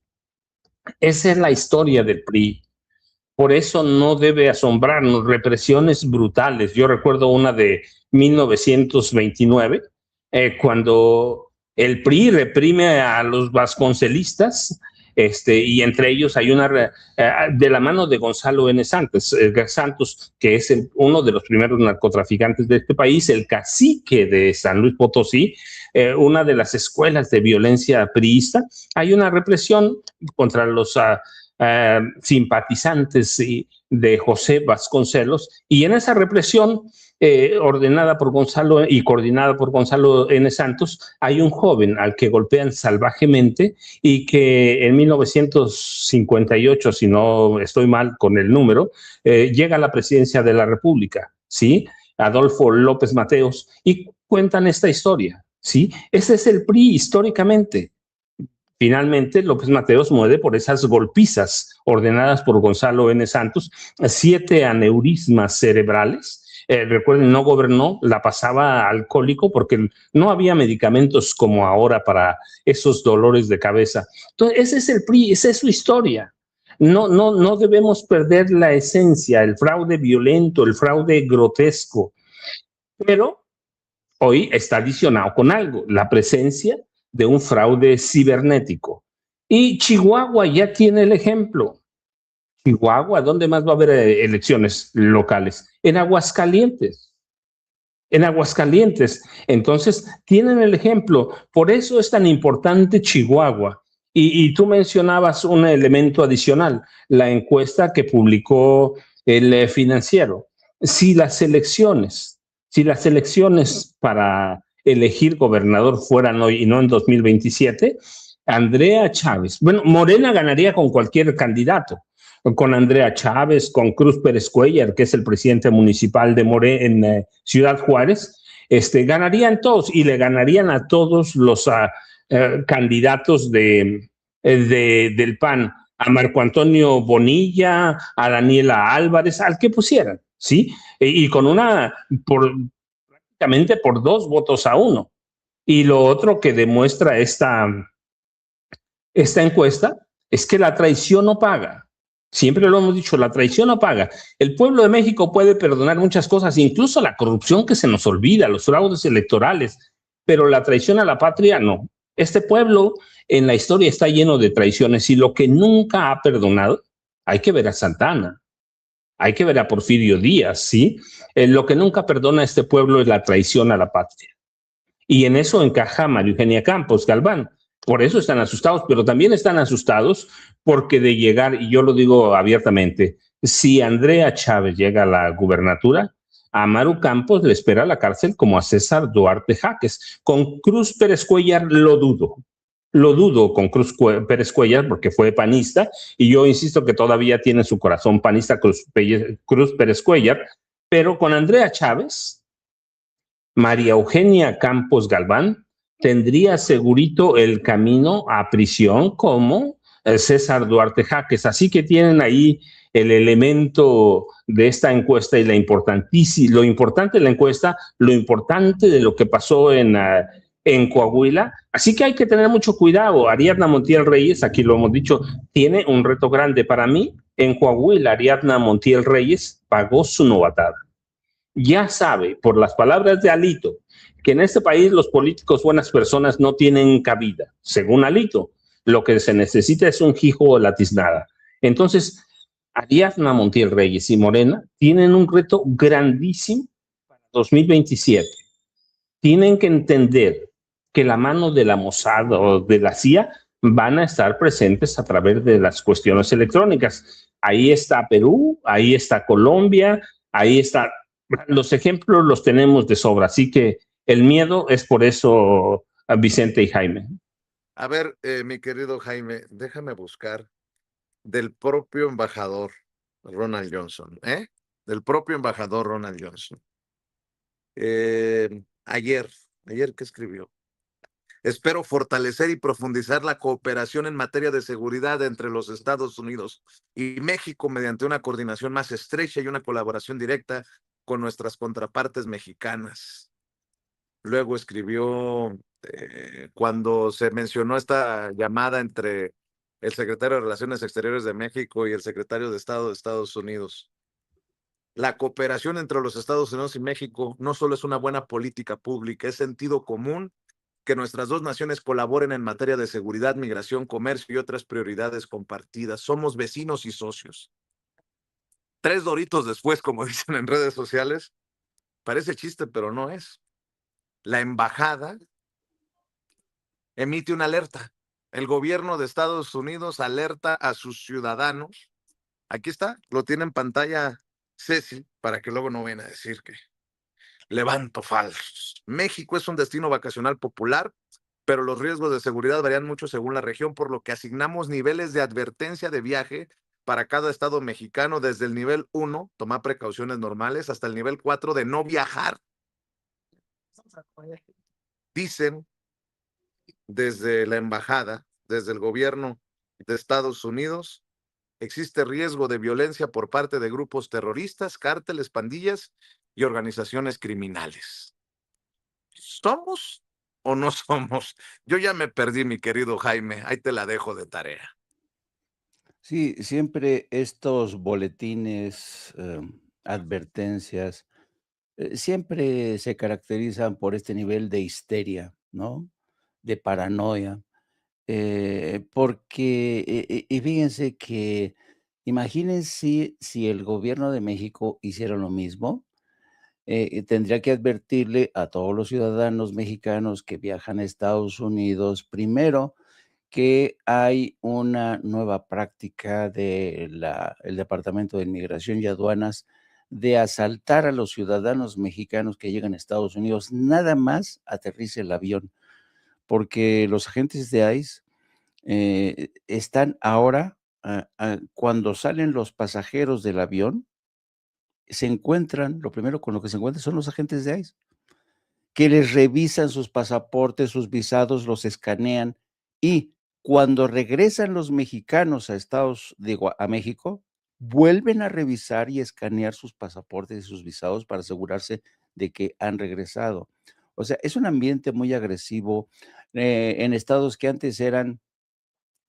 Esa es la historia del PRI. Por eso no debe asombrarnos represiones brutales. Yo recuerdo una de 1929, cuando el PRI reprime a los vasconcelistas, y entre ellos hay una de la mano de Gonzalo N. Santos, que es uno de los primeros narcotraficantes de este país, el cacique de San Luis Potosí, una de las escuelas de violencia priista. Hay una represión contra los simpatizantes de José Vasconcelos, y en esa represión ordenada por Gonzalo y coordinada por Gonzalo N. Santos, hay un joven al que golpean salvajemente y que en 1958, si no estoy mal con el número, llega a la presidencia de la República, ¿sí? Adolfo López Mateos, y cuentan esta historia, ¿sí? Ese es el PRI históricamente. Finalmente, López Mateos muere por esas golpizas ordenadas por Gonzalo N. Santos, 7 aneurismas cerebrales. Recuerden, no gobernó, la pasaba alcohólico porque no había medicamentos como ahora para esos dolores de cabeza. Entonces, ese es el PRI, esa es su historia. No debemos perder la esencia, el fraude violento, el fraude grotesco. Pero hoy está adicionado con algo, la presencia de un fraude cibernético. Y Chihuahua ya tiene el ejemplo. Chihuahua, ¿dónde más va a haber elecciones locales? En Aguascalientes. En Aguascalientes. Entonces, tienen el ejemplo. Por eso es tan importante Chihuahua. Y tú mencionabas un elemento adicional, la encuesta que publicó el Financiero. Si las elecciones para elegir gobernador fueran hoy y no en 2027, Andrea Chávez, bueno, Morena ganaría con cualquier candidato, con Andrea Chávez, con Cruz Pérez Cuellar, que es el presidente municipal de en Ciudad Juárez, ganarían todos y le ganarían a todos los candidatos del PAN, a Marco Antonio Bonilla, a Daniela Álvarez, al que pusieran, ¿sí? Y con prácticamente por 2 votos a 1. Y lo otro que demuestra esta encuesta es que la traición no paga. Siempre lo hemos dicho, la traición no paga. El pueblo de México puede perdonar muchas cosas, incluso la corrupción que se nos olvida, los fraudes electorales, pero la traición a la patria no. Este pueblo en la historia está lleno de traiciones y lo que nunca ha perdonado, hay que ver a Santana, hay que ver a Porfirio Díaz, ¿sí? Lo que nunca perdona a este pueblo es la traición a la patria. Y en eso encaja María Eugenia Campos Galván. Por eso están asustados, pero también están asustados porque de llegar, y yo lo digo abiertamente, si Andrea Chávez llega a la gubernatura, a Maru Campos le espera la cárcel como a César Duarte Jaques. Con Cruz Pérez Cuellar lo dudo con Cruz Pérez Cuellar porque fue panista y yo insisto que todavía tiene su corazón panista Cruz Pérez Cuellar, pero con Andrea Chávez, María Eugenia Campos Galván tendría segurito el camino a prisión como César Duarte Jaques. Así que tienen ahí el elemento de esta encuesta y lo importante de la encuesta, lo importante de lo que pasó en Coahuila. Así que hay que tener mucho cuidado. Ariadna Montiel Reyes, aquí lo hemos dicho, tiene un reto grande. Para mí, en Coahuila, Ariadna Montiel Reyes pagó su novatada. Ya sabe, por las palabras de Alito, que en este país los políticos buenas personas no tienen cabida. Según Alito, lo que se necesita es un hijo o la tiznada. Entonces, Ariadna Montiel Reyes y Morena tienen un reto grandísimo para 2027. Tienen que entender que la mano de la Mossad o de la CIA van a estar presentes a través de las cuestiones electrónicas. Ahí está Perú, ahí está Colombia, ahí está. Los ejemplos los tenemos de sobra, así que el miedo es por eso, Vicente y Jaime. A ver, mi querido Jaime, déjame buscar del propio embajador Ronald Johnson, del propio embajador Ronald Johnson. Ayer, ¿qué escribió? Espero fortalecer y profundizar la cooperación en materia de seguridad entre los Estados Unidos y México mediante una coordinación más estrecha y una colaboración directa con nuestras contrapartes mexicanas. Luego escribió, cuando se mencionó esta llamada entre el secretario de Relaciones Exteriores de México y el secretario de Estado de Estados Unidos. La cooperación entre los Estados Unidos y México no solo es una buena política pública, es sentido común que nuestras dos naciones colaboren en materia de seguridad, migración, comercio y otras prioridades compartidas. Somos vecinos y socios. 3 doritos después, como dicen en redes sociales, parece chiste, pero no es. La embajada emite una alerta. El gobierno de Estados Unidos alerta a sus ciudadanos. Aquí está, lo tiene en pantalla Ceci, para que luego no vayan a decir que levanto falsos. México es un destino vacacional popular, pero los riesgos de seguridad varían mucho según la región, por lo que asignamos niveles de advertencia de viaje para cada estado mexicano, desde el nivel 1, tomar precauciones normales, hasta el nivel 4 de no viajar. Dicen desde la embajada, desde el gobierno de Estados Unidos, existe riesgo de violencia por parte de grupos terroristas, cárteles, pandillas y organizaciones criminales. ¿Somos o no somos? Yo ya me perdí, mi querido Jaime. Ahí te la dejo de tarea. Sí, siempre estos boletines, advertencias, siempre se caracterizan por este nivel de histeria, ¿no? De paranoia, porque, y fíjense que imagínense si el gobierno de México hiciera lo mismo, tendría que advertirle a todos los ciudadanos mexicanos que viajan a Estados Unidos, primero, que hay una nueva práctica del Departamento de Inmigración y Aduanas de asaltar a los ciudadanos mexicanos que llegan a Estados Unidos, nada más aterrice el avión, porque los agentes de ICE están ahora, cuando salen los pasajeros del avión, se encuentran, lo primero con lo que se encuentran son los agentes de ICE, que les revisan sus pasaportes, sus visados, los escanean y cuando regresan los mexicanos a a México, vuelven a revisar y escanear sus pasaportes y sus visados para asegurarse de que han regresado. O sea, es un ambiente muy agresivo en estados que antes eran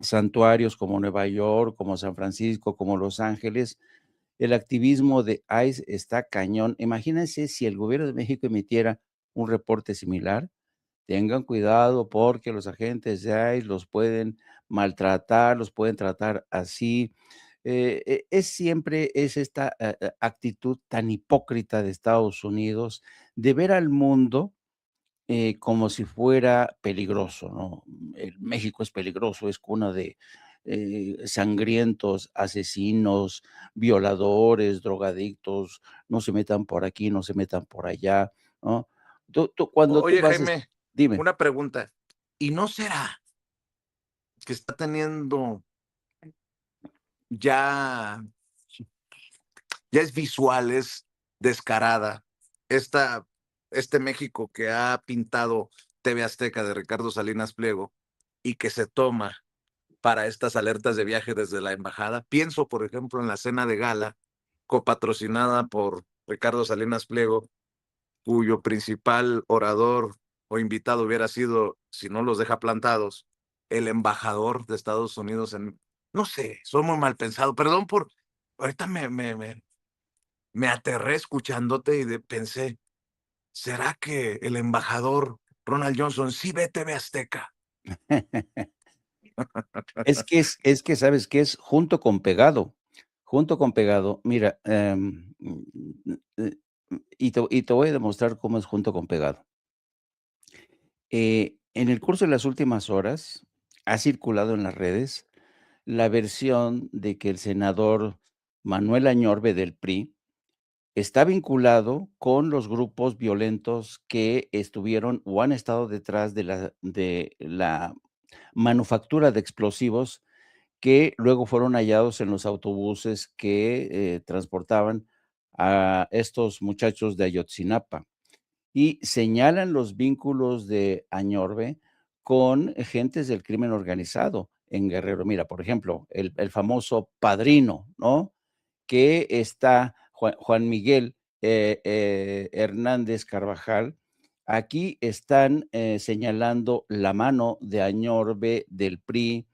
santuarios como Nueva York, como San Francisco, como Los Ángeles. El activismo de ICE está cañón. Imagínense si el gobierno de México emitiera un reporte similar. Tengan cuidado porque los agentes de ICE los pueden maltratar, los pueden tratar así. Es esta actitud tan hipócrita de Estados Unidos de ver al mundo como si fuera peligroso, ¿no? México es peligroso, es cuna de sangrientos, asesinos, violadores, drogadictos, no se metan por aquí, no se metan por allá, ¿no? Cuando tú Oye, vas, Jaime, dime. una pregunta. ¿Y no será que está teniendo ya, ya es visual, es descarada esta, este México que ha pintado TV Azteca de Ricardo Salinas Pliego y que se toma para estas alertas de viaje desde la embajada? Pienso, por ejemplo, en la cena de gala copatrocinada por Ricardo Salinas Pliego, cuyo principal orador o invitado hubiera sido, si no los deja plantados, el embajador de Estados Unidos en, no sé, soy muy mal pensado, perdón por, ahorita me aterré escuchándote y pensé, ¿será que el embajador Ronald Johnson sí ve TV Azteca? Es que, ¿sabes qué es? Junto con pegado. Mira, y te voy a demostrar cómo es junto con pegado. En el curso de las últimas horas, ha circulado en las redes la versión de que el senador Manuel Añorbe del PRI está vinculado con los grupos violentos que estuvieron o han estado detrás de la manufactura de explosivos que luego fueron hallados en los autobuses que transportaban a estos muchachos de Ayotzinapa y señalan los vínculos de Añorbe con gentes del crimen organizado en Guerrero. Mira, por ejemplo, el famoso Padrino, ¿no? Que está Juan Miguel Hernández Carvajal. Aquí están señalando la mano de Añorbe del PRI.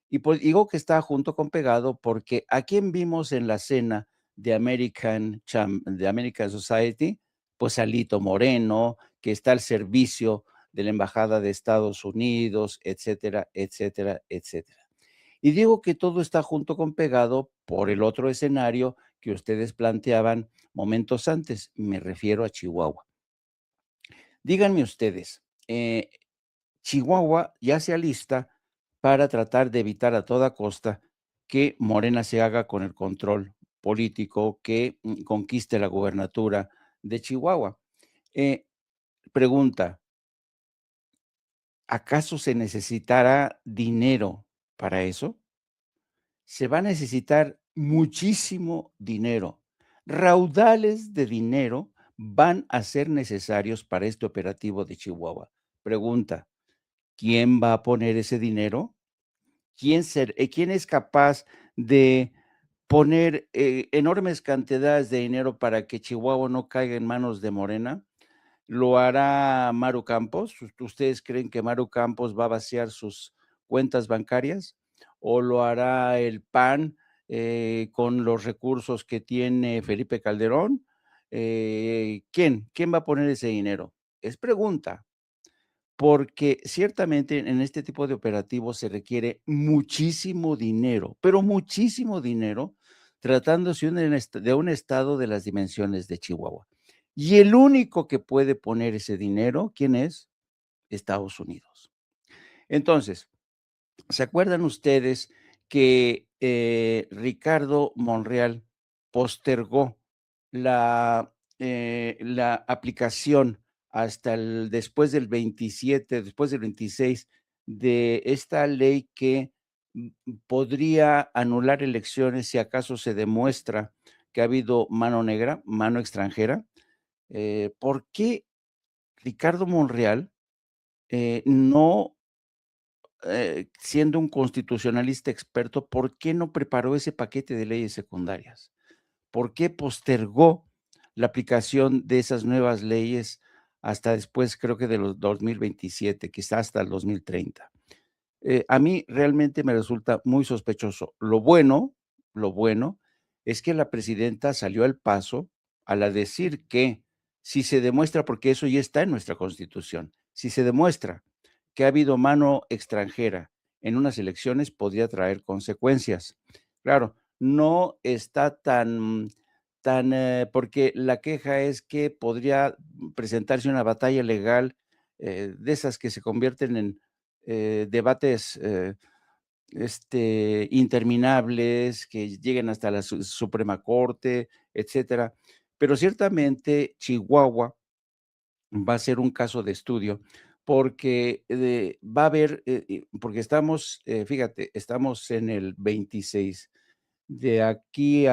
Y pues digo que está junto con pegado porque a quien vimos en la cena de de American Society, pues a Lito Moreno, que está al servicio de la Embajada de Estados Unidos, etcétera, etcétera, etcétera. Y digo que todo está junto con pegado por el otro escenario que ustedes planteaban momentos antes, me refiero a Chihuahua. Díganme ustedes, Chihuahua ya se alista para tratar de evitar a toda costa que Morena se haga con el control político, que conquiste la gubernatura de Chihuahua. Eh, Pregunta, ¿acaso se necesitará dinero para eso? Se va a necesitar muchísimo dinero. Raudales de dinero van a ser necesarios para este operativo de Chihuahua. Pregunta, ¿quién va a poner ese dinero? ¿Quién es capaz de poner enormes cantidades de dinero para que Chihuahua no caiga en manos de Morena? ¿Lo hará Maru Campos? ¿Ustedes creen que Maru Campos va a vaciar sus cuentas bancarias? ¿O lo hará el PAN con los recursos que tiene Felipe Calderón? ¿quién va a poner ese dinero? Es pregunta, porque ciertamente en este tipo de operativos se requiere muchísimo dinero, pero muchísimo dinero, tratándose de un estado de las dimensiones de Chihuahua. Y el único que puede poner ese dinero, ¿quién es? Estados Unidos. Entonces, ¿se acuerdan ustedes que Ricardo Monreal postergó la aplicación hasta después del 27, después del 26, de esta ley que podría anular elecciones si acaso se demuestra que ha habido mano negra, mano extranjera? ¿Por qué Ricardo Monreal no siendo un constitucionalista experto, ¿por qué no preparó ese paquete de leyes secundarias? ¿Por qué postergó la aplicación de esas nuevas leyes hasta después, creo que de los 2027, quizás hasta el 2030? A mí realmente me resulta muy sospechoso. Lo bueno es que la presidenta salió al paso al decir que si se demuestra, porque eso ya está en nuestra Constitución, si se demuestra que ha habido mano extranjera en unas elecciones, podría traer consecuencias. Claro, no está tan, porque la queja es que podría presentarse una batalla legal de esas que se convierten en debates interminables, que lleguen hasta la Suprema Corte, etcétera. Pero ciertamente Chihuahua va a ser un caso de estudio porque va a haber, porque estamos, fíjate, estamos en el 26. De aquí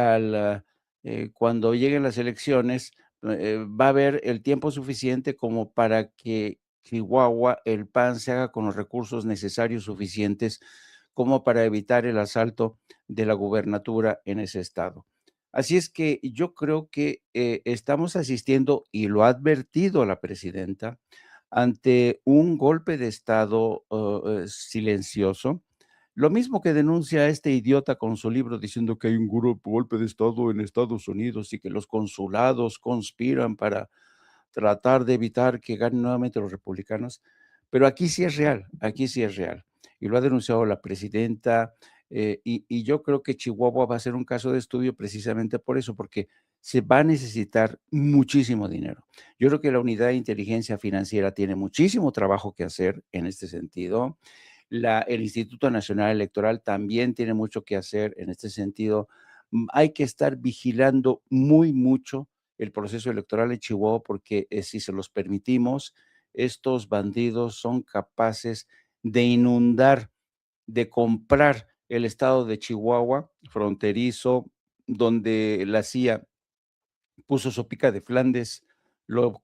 cuando lleguen las elecciones, va a haber el tiempo suficiente como para que Chihuahua, el PAN, se haga con los recursos necesarios suficientes como para evitar el asalto de la gubernatura en ese estado. Así es que yo creo que estamos asistiendo, y lo ha advertido la presidenta, ante un golpe de estado silencioso. Lo mismo que denuncia a este idiota con su libro diciendo que hay un golpe de estado en Estados Unidos y que los consulados conspiran para tratar de evitar que ganen nuevamente los republicanos. Pero aquí sí es real, aquí sí es real. Y lo ha denunciado la presidenta, y yo creo que Chihuahua va a ser un caso de estudio precisamente por eso, porque se va a necesitar muchísimo dinero. Yo creo que la unidad de inteligencia financiera tiene muchísimo trabajo que hacer en este sentido. El Instituto Nacional Electoral también tiene mucho que hacer en este sentido. Hay que estar vigilando muy mucho el proceso electoral en Chihuahua porque si se los permitimos, estos bandidos son capaces de inundar, de comprar el estado de Chihuahua, fronterizo, donde la CIA puso su pica de Flandes, lo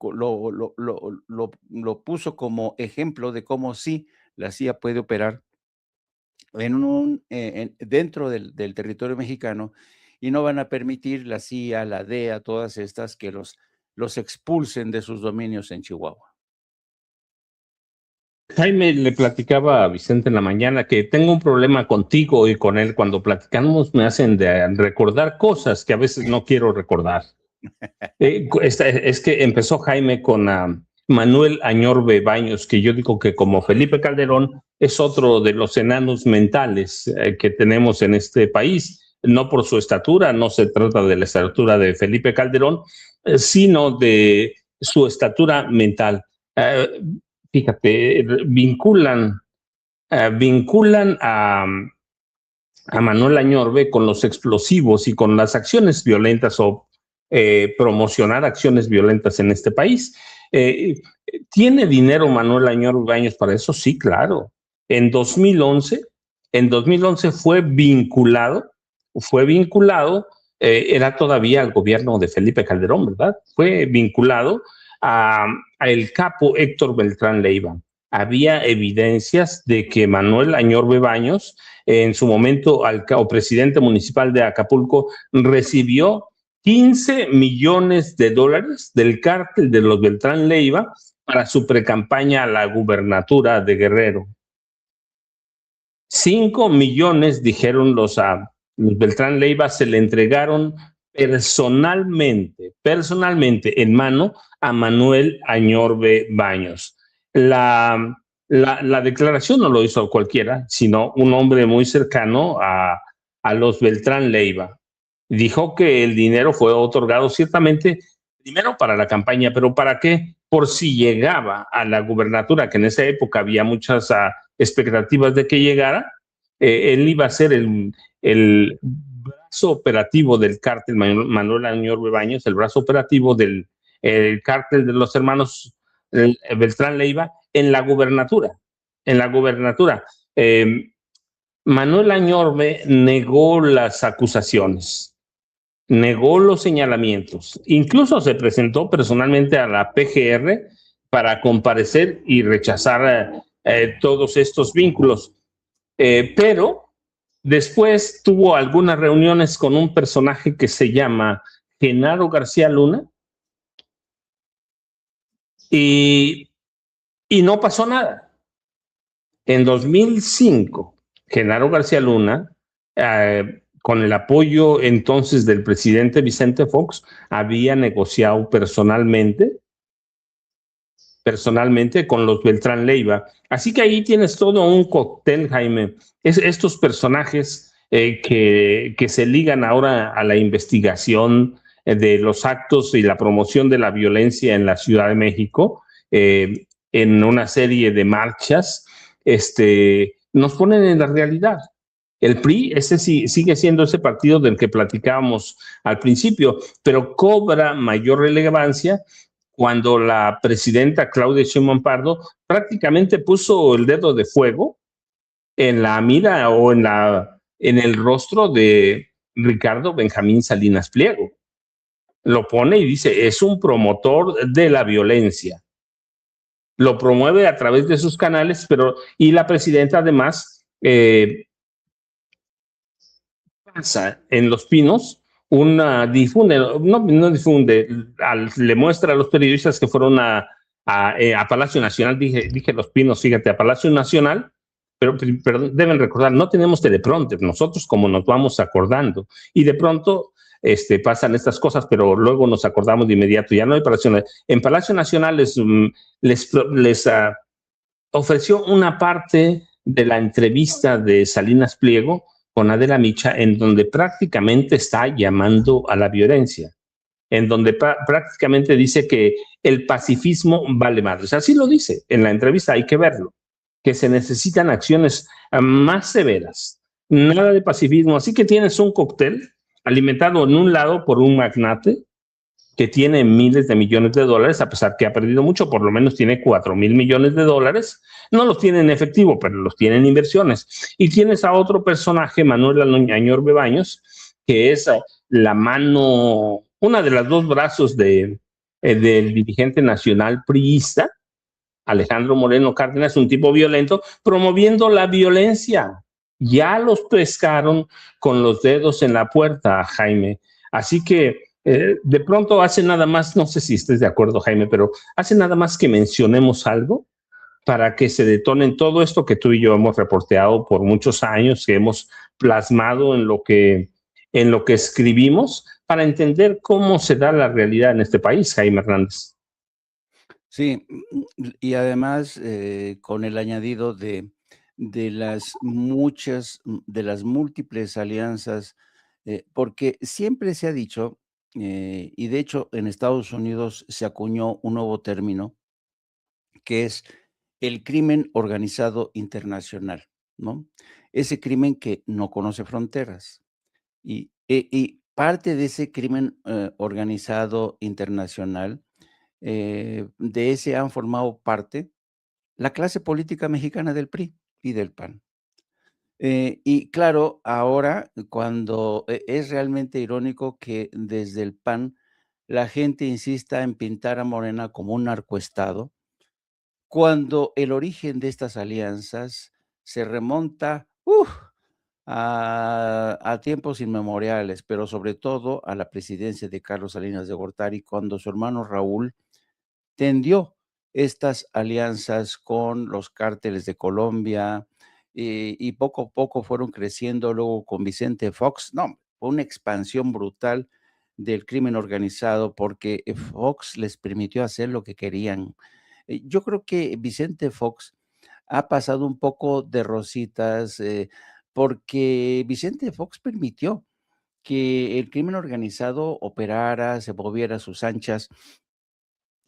puso como ejemplo de cómo sí la CIA puede operar dentro del territorio mexicano, y no van a permitir la CIA, la DEA, todas estas que los expulsen de sus dominios en Chihuahua. Jaime, le platicaba a Vicente en la mañana que tengo un problema contigo y con él. Cuando platicamos me hacen de recordar cosas que a veces no quiero recordar. Es que empezó Jaime con Manuel Añorbe Baños, que yo digo que como Felipe Calderón es otro de los enanos mentales que tenemos en este país. No por su estatura, no se trata de la estatura de Felipe Calderón, sino de su estatura mental. Fíjate, vinculan a Manuel Añorbe con los explosivos y con las acciones violentas o promocionar acciones violentas en este país. ¿Tiene dinero Manuel Añorbe Baños para eso? Sí, claro. En 2011 fue vinculado, era todavía el gobierno de Felipe Calderón, ¿verdad? Fue vinculado a el capo Héctor Beltrán Leiva. Había evidencias de que Manuel Añorbe Baños, en su momento presidente municipal de Acapulco, recibió 15 millones de dólares del cártel de los Beltrán Leiva para su precampaña a la gubernatura de Guerrero. 5 millones, dijeron los Beltrán Leiva, se le entregaron personalmente en mano a Manuel Añorbe Baños. La declaración no lo hizo cualquiera, sino un hombre muy cercano a los Beltrán Leiva. Dijo que el dinero fue otorgado ciertamente primero para la campaña, pero ¿para qué? Por si llegaba a la gubernatura, que en esa época había muchas expectativas de que llegara, él iba a ser el brazo operativo del cártel Manuel Añorbe Baños, el brazo operativo del cártel de los hermanos Beltrán Leiva en la gubernatura. En la gubernatura. Manuel Añorbe negó las acusaciones, negó los señalamientos, incluso se presentó personalmente a la PGR para comparecer y rechazar todos estos vínculos. Pero después tuvo algunas reuniones con un personaje que se llama Genaro García Luna y no pasó nada. En 2005, Genaro García Luna, con el apoyo entonces del presidente Vicente Fox, había negociado personalmente con los Beltrán Leiva. Así que ahí tienes todo un cóctel, Jaime. Estos personajes que se ligan ahora a la investigación de los actos y la promoción de la violencia en la Ciudad de México, en una serie de marchas, nos ponen en la realidad. El PRI, ese sigue siendo ese partido del que platicábamos al principio, pero cobra mayor relevancia cuando la presidenta Claudia Sheinbaum Pardo prácticamente puso el dedo de fuego en la mira o en el rostro de Ricardo Benjamín Salinas Pliego. Lo pone y dice, es un promotor de la violencia. Lo promueve a través de sus canales, y la presidenta además pasa en Los Pinos, le muestra a los periodistas que fueron a Palacio Nacional, dije Los Pinos, fíjate, a Palacio Nacional, pero deben recordar, no tenemos teleprompter, nosotros como nos vamos acordando, y de pronto pasan estas cosas, pero luego nos acordamos de inmediato, ya no hay Palacio Nacional. En Palacio Nacional les ofreció una parte de la entrevista de Salinas Pliego con Adela Micha, en donde prácticamente está llamando a la violencia, en donde prácticamente dice que el pacifismo vale madres. Así lo dice en la entrevista, hay que verlo, que se necesitan acciones más severas, nada de pacifismo. Así que tienes un cóctel alimentado en un lado por un magnate que tiene miles de millones de dólares, a pesar que ha perdido mucho, por lo menos tiene 4,000 millones de dólares. No los tiene en efectivo, pero los tiene en inversiones. Y tienes a otro personaje, Manuel Añorbe Baños, que es la mano, una de las dos brazos del dirigente nacional priista, Alejandro Moreno Cárdenas, un tipo violento, promoviendo la violencia. Ya los pescaron con los dedos en la puerta, Jaime. Así que de pronto hace nada más, no sé si estés de acuerdo, Jaime, pero hace nada más que mencionemos algo para que se detonen todo esto que tú y yo hemos reporteado por muchos años, que hemos plasmado en lo que escribimos, para entender cómo se da la realidad en este país, Jaime Hernández. Sí, y además con el añadido de las múltiples alianzas, porque siempre se ha dicho, y de hecho en Estados Unidos se acuñó un nuevo término, que es el crimen organizado internacional, ¿no? Ese crimen que no conoce fronteras. Y parte de ese crimen organizado internacional, de ese han formado parte la clase política mexicana del PRI y del PAN. Y claro, ahora cuando es realmente irónico que desde el PAN la gente insista en pintar a Morena como un narcoestado, cuando el origen de estas alianzas se remonta a tiempos inmemoriales, pero sobre todo a la presidencia de Carlos Salinas de Gortari, cuando su hermano Raúl tendió estas alianzas con los cárteles de Colombia, y poco a poco fueron creciendo, luego con Vicente Fox, no, fue una expansión brutal del crimen organizado porque Fox les permitió hacer lo que querían. Yo creo que Vicente Fox ha pasado un poco de rositas porque Vicente Fox permitió que el crimen organizado operara, se moviera a sus anchas.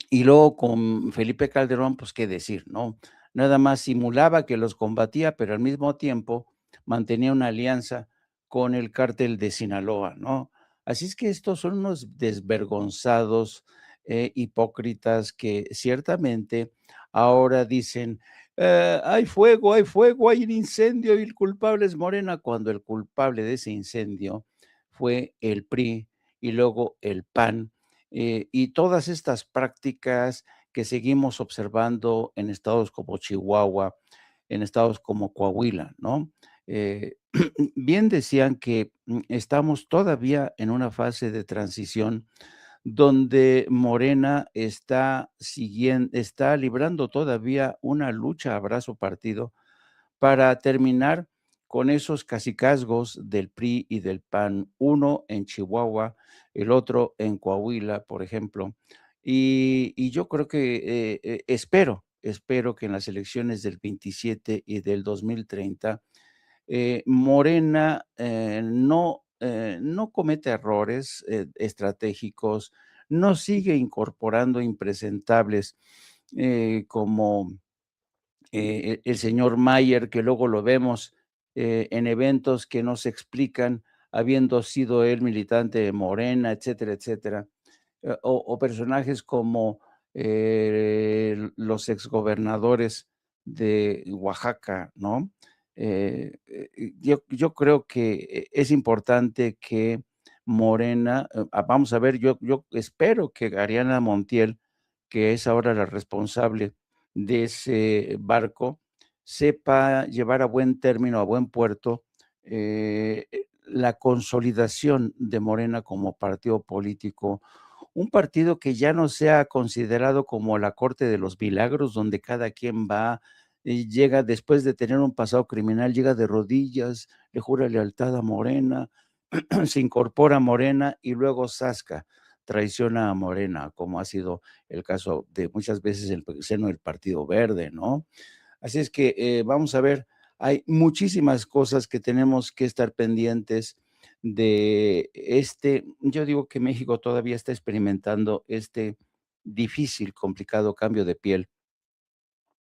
Y luego con Felipe Calderón, pues qué decir, ¿no? Nada más simulaba que los combatía, pero al mismo tiempo mantenía una alianza con el cártel de Sinaloa, ¿no? Así es que estos son unos desvergonzados hipócritas que ciertamente ahora dicen, hay un incendio y el culpable es Morena, cuando el culpable de ese incendio fue el PRI y luego el PAN y todas estas prácticas que seguimos observando en estados como Chihuahua, en estados como Coahuila, ¿no? Bien decían que estamos todavía en una fase de transición donde Morena está librando todavía una lucha a brazo partido para terminar con esos cacicazgos del PRI y del PAN, uno en Chihuahua, el otro en Coahuila, por ejemplo. Y yo creo que espero que en las elecciones del 27 y del 2030, Morena no cometa errores estratégicos, no sigue incorporando impresentables como el señor Mayer, que luego lo vemos en eventos que no se explican, habiendo sido él militante de Morena, etcétera, etcétera, o personajes como los exgobernadores de Oaxaca, ¿no? Yo creo que es importante que Morena, vamos a ver, yo espero que Ariana Montiel, que es ahora la responsable de ese barco, sepa llevar a buen término, a buen puerto, la consolidación de Morena como partido político, un partido que ya no sea considerado como la corte de los milagros, donde cada quien va y llega después de tener un pasado criminal, llega de rodillas, le jura lealtad a Morena, se incorpora a Morena y luego zasca, traiciona a Morena, como ha sido el caso de muchas veces en el seno del Partido Verde, ¿no? Así es que vamos a ver, hay muchísimas cosas que tenemos que estar pendientes de yo digo que México todavía está experimentando este difícil, complicado cambio de piel.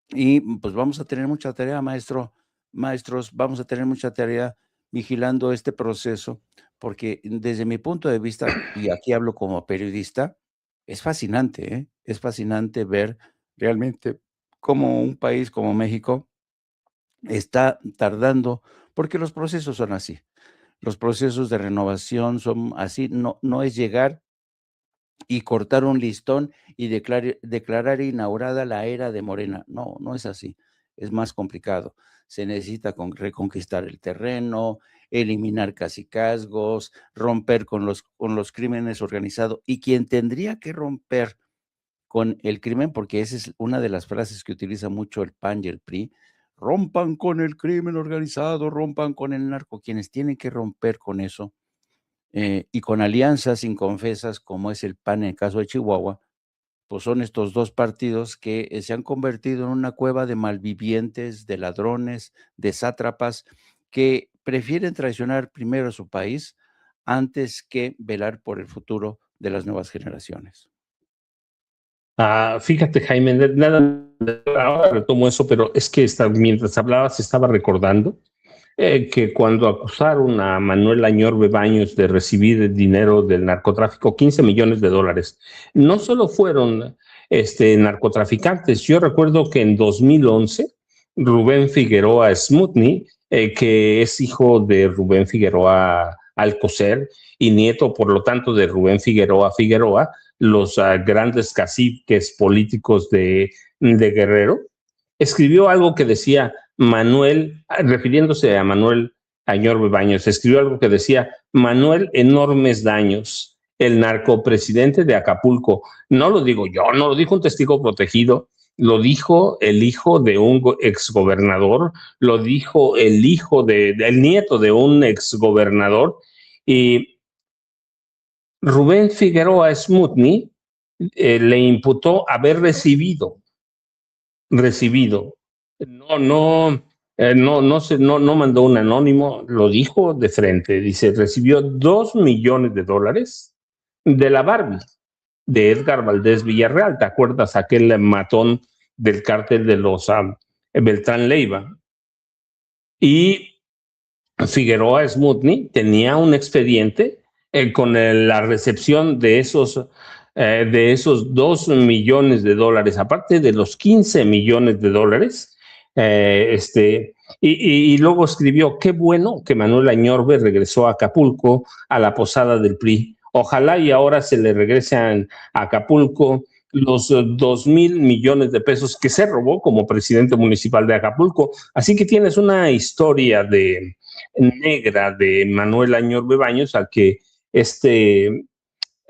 Y pues vamos a tener mucha tarea, maestros, vamos a tener mucha tarea vigilando este proceso, porque desde mi punto de vista, y aquí hablo como periodista, es fascinante, ¿eh? Es fascinante ver realmente cómo un país como México está tardando, porque los procesos son así. Los procesos de renovación son así, no es llegar y cortar un listón y declarar inaugurada la era de Morena. No, no es así. Es más complicado. Se necesita reconquistar el terreno, eliminar cacicazgos, romper con los crímenes organizados. Y quien tendría que romper con el crimen, porque esa es una de las frases que utiliza mucho el PAN y el PRI, rompan con el crimen organizado, rompan con el narco. Quienes tienen que romper con eso y con alianzas inconfesas, como es el PAN en el caso de Chihuahua, pues son estos dos partidos que se han convertido en una cueva de malvivientes, de ladrones, de sátrapas, que prefieren traicionar primero a su país antes que velar por el futuro de las nuevas generaciones. Fíjate, Jaime, ahora retomo eso, pero es que mientras hablabas estaba recordando que cuando acusaron a Manuel Añorbe Baños de recibir dinero del narcotráfico, 15 millones de dólares, no solo fueron narcotraficantes. Yo recuerdo que en 2011, Rubén Figueroa Smutny, que es hijo de Rubén Figueroa Alcocer y nieto, por lo tanto, de Rubén Figueroa, los grandes caciques políticos de Guerrero, escribió algo que decía Manuel, refiriéndose a Manuel Añorbe Baños, escribió algo que decía: Manuel, enormes daños, el narcopresidente de Acapulco. No lo digo yo, no lo dijo un testigo protegido, lo dijo el hijo de un exgobernador, lo dijo el nieto de un exgobernador, y Rubén Figueroa Smutny le imputó haber recibido, no mandó un anónimo, lo dijo de frente, dice, recibió $2 millones de la Barbie, de Edgar Valdés Villarreal. ¿Te acuerdas aquel matón del cártel de los Beltrán Leiva? Y Figueroa Smutny tenía un expediente con la recepción de esos $2 millones, aparte de los $15 millones. Y luego escribió: qué bueno que Manuel Añorbe regresó a Acapulco, a la posada del PRI. Ojalá y ahora se le regresen a Acapulco los 2,000 millones de pesos que se robó como presidente municipal de Acapulco. Así que tienes una historia negra de Manuel Añorbe Baños, al que este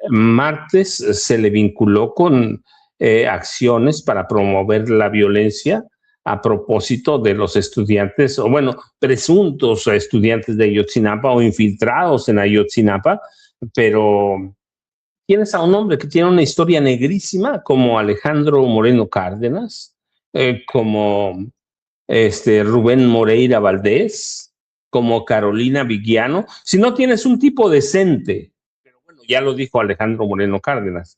martes se le vinculó con acciones para promover la violencia a propósito de los estudiantes, o bueno, presuntos estudiantes de Ayotzinapa o infiltrados en Ayotzinapa, pero tienes a un hombre que tiene una historia negrísima como Alejandro Moreno Cárdenas, como Rubén Moreira Valdés, como Carolina Vigiano. Si no tienes un tipo decente, pero bueno, ya lo dijo Alejandro Moreno Cárdenas,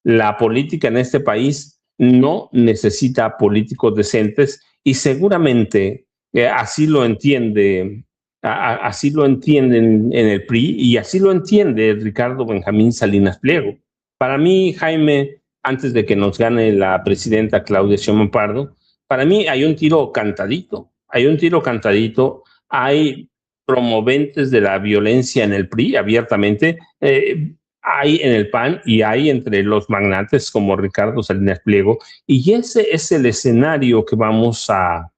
la política en este país no necesita políticos decentes, y seguramente así lo entienden en el PRI, y así lo entiende Ricardo Benjamín Salinas Pliego. Para mí, Jaime, antes de que nos gane la presidenta Claudia Sheinbaum Pardo, para mí hay un tiro cantadito, hay promoventes de la violencia en el PRI abiertamente, hay en el PAN y hay entre los magnates como Ricardo Salinas Pliego, y ese es el escenario que vamos a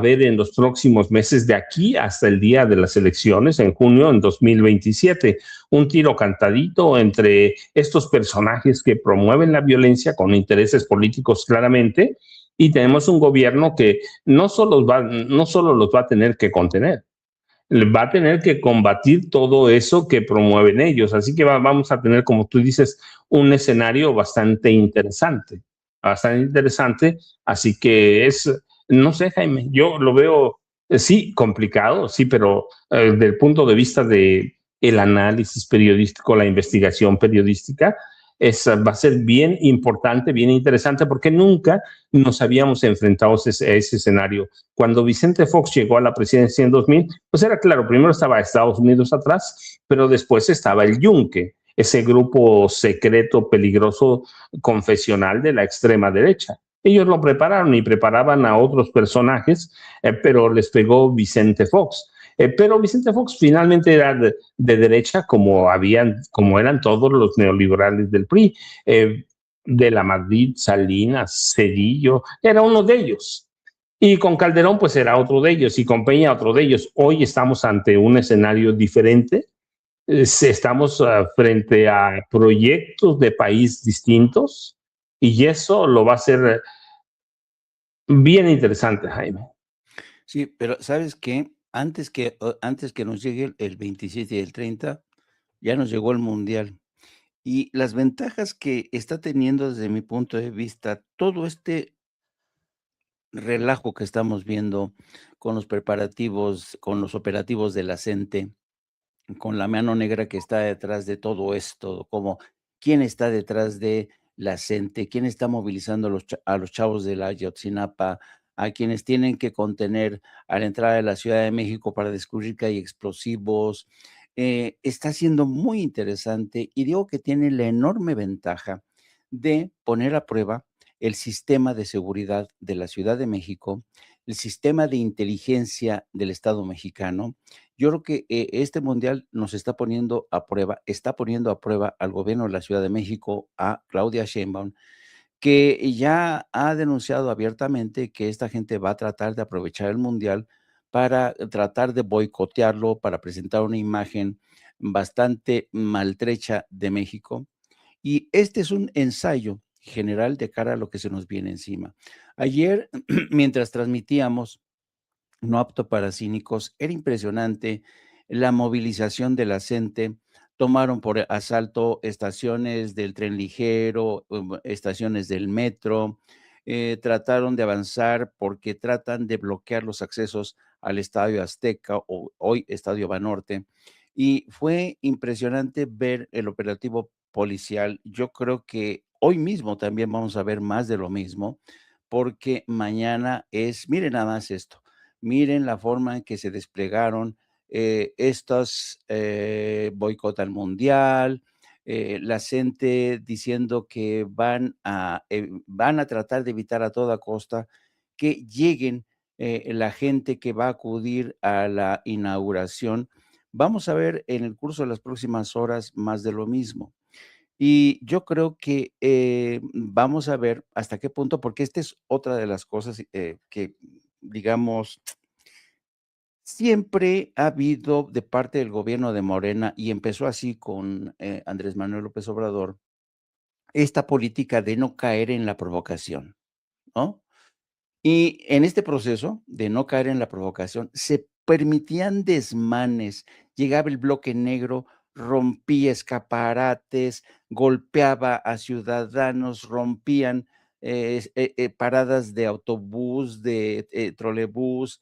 ver en los próximos meses, de aquí hasta el día de las elecciones en junio en 2027. Un tiro cantadito entre estos personajes que promueven la violencia con intereses políticos claramente, y tenemos un gobierno que no solo los va a tener que contener, va a tener que combatir todo eso que promueven ellos. Así que vamos a tener, como tú dices, un escenario bastante interesante. Así que no sé, Jaime, yo lo veo, sí, complicado, sí, pero desde el punto de vista de el análisis periodístico, la investigación periodística, va a ser bien importante, bien interesante, porque nunca nos habíamos enfrentado a ese escenario. Cuando Vicente Fox llegó a la presidencia en 2000, pues era claro, primero estaba Estados Unidos atrás, pero después estaba el Yunque, ese grupo secreto, peligroso, confesional de la extrema derecha. Ellos lo prepararon y preparaban a otros personajes, pero les pegó Vicente Fox. Pero Vicente Fox finalmente era de derecha, como eran todos los neoliberales del PRI, de la Madrid, Salinas, Cedillo, era uno de ellos. Y con Calderón, pues era otro de ellos, y con Peña, otro de ellos. Hoy estamos ante un escenario diferente. Estamos frente a proyectos de país distintos, y eso lo va a hacer bien interesante, Jaime. Sí, pero ¿sabes qué? Antes que nos llegue el 27 y el 30, ya nos llegó el Mundial. Y las ventajas que está teniendo, desde mi punto de vista, todo este relajo que estamos viendo con los preparativos, con los operativos de la CENTE, con la mano negra que está detrás de todo esto, como quién está detrás de la CENTE, quién está movilizando a los chavos de la Ayotzinapa, a quienes tienen que contener a la entrada de la Ciudad de México para descubrir que hay explosivos. Está siendo muy interesante, y digo que tiene la enorme ventaja de poner a prueba el sistema de seguridad de la Ciudad de México, el sistema de inteligencia del Estado mexicano. Yo creo que este mundial nos está poniendo a prueba al gobierno de la Ciudad de México, a Claudia Sheinbaum, que ya ha denunciado abiertamente que esta gente va a tratar de aprovechar el mundial para tratar de boicotearlo, para presentar una imagen bastante maltrecha de México. Y este es un ensayo general de cara a lo que se nos viene encima. Ayer, mientras transmitíamos No Apto para Cínicos, era impresionante la movilización de la gente tomaron por asalto estaciones del tren ligero, estaciones del metro, trataron de avanzar porque tratan de bloquear los accesos al Estadio Azteca o hoy Estadio Banorte. Y fue impresionante ver el operativo policial. Yo creo que hoy mismo también vamos a ver más de lo mismo, porque mañana es, miren nada más esto, miren la forma en que se desplegaron estos boicot al mundial, la gente diciendo que van a tratar de evitar a toda costa que lleguen la gente que va a acudir a la inauguración. Vamos a ver en el curso de las próximas horas más de lo mismo. Y yo creo que vamos a ver hasta qué punto, porque esta es otra de las cosas que, digamos, siempre ha habido de parte del gobierno de Morena, y empezó así con Andrés Manuel López Obrador, esta política de no caer en la provocación, ¿no? Y en este proceso de no caer en la provocación, se permitían desmanes, llegaba el bloque negro, rompía escaparates, golpeaba a ciudadanos, rompían paradas de autobús, de trolebús,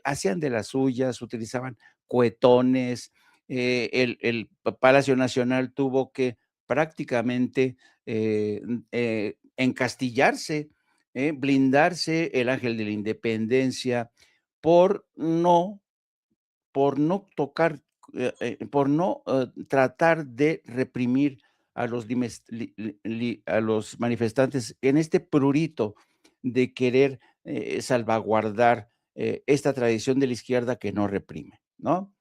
hacían de las suyas, utilizaban cohetones, el Palacio Nacional tuvo que prácticamente encastillarse, blindarse el Ángel de la Independencia por no tocar, por no tratar de reprimir a los a los manifestantes en este prurito de querer salvaguardar esta tradición de la izquierda que no reprime, ¿no?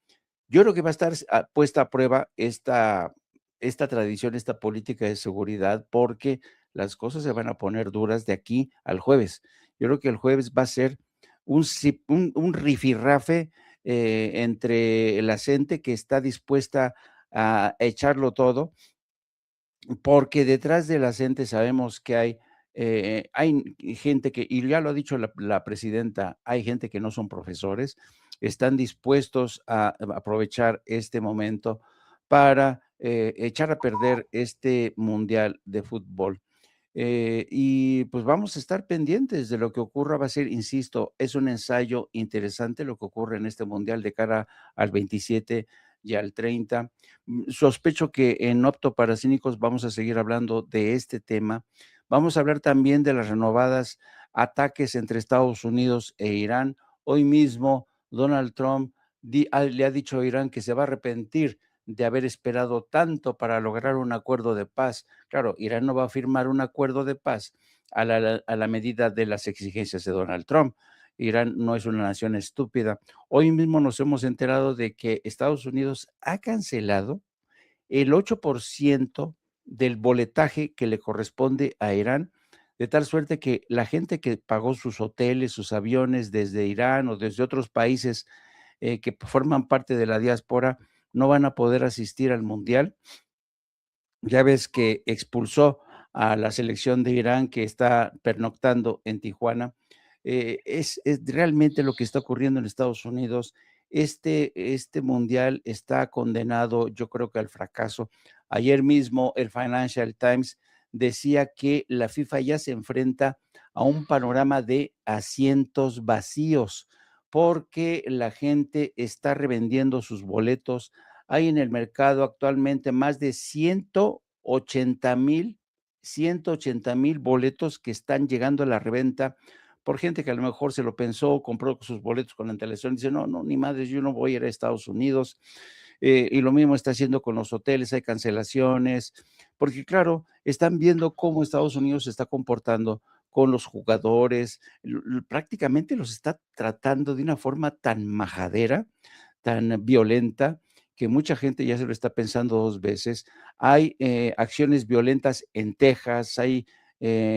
Yo creo que va a estar puesta a prueba esta tradición, esta política de seguridad, porque las cosas se van a poner duras de aquí al jueves. Yo creo que el jueves va a ser un rifirrafe entre la gente que está dispuesta a echarlo todo, porque detrás de la gente sabemos que hay gente que, y ya lo ha dicho la presidenta, hay gente que no son profesores, están dispuestos a aprovechar este momento para echar a perder este mundial de fútbol. Y pues vamos a estar pendientes de lo que ocurra. Va a ser, insisto, es un ensayo interesante lo que ocurre en este mundial de cara al 27 y al 30. Sospecho que en Opto para Cínicos vamos a seguir hablando de este tema. Vamos a hablar también de las renovadas ataques entre Estados Unidos e Irán. Hoy mismo Donald Trump le ha dicho a Irán que se va a arrepentir de haber esperado tanto para lograr un acuerdo de paz. Claro, Irán no va a firmar un acuerdo de paz a la medida de las exigencias de Donald Trump. Irán no es una nación estúpida. Hoy mismo nos hemos enterado de que Estados Unidos ha cancelado el 8% del boletaje que le corresponde a Irán, de tal suerte que la gente que pagó sus hoteles, sus aviones desde Irán o desde otros países que forman parte de la diáspora no van a poder asistir al Mundial. Ya ves que expulsó a la selección de Irán que está pernoctando en Tijuana. Es realmente lo que está ocurriendo en Estados Unidos. Este mundial está condenado, yo creo que al fracaso. Ayer mismo el Financial Times decía que la FIFA ya se enfrenta a un panorama de asientos vacíos porque la gente está revendiendo sus boletos. Hay en el mercado actualmente más de 180,000 boletos que están llegando a la reventa por gente que a lo mejor se lo pensó, compró sus boletos con antelación, dice, no, no, ni madres, yo no voy a ir a Estados Unidos. Y lo mismo está haciendo con los hoteles, hay cancelaciones, porque claro, están viendo cómo Estados Unidos se está comportando con los jugadores, prácticamente los está tratando de una forma tan majadera, tan violenta, que mucha gente ya se lo está pensando dos veces. Hay acciones violentas en Texas, hay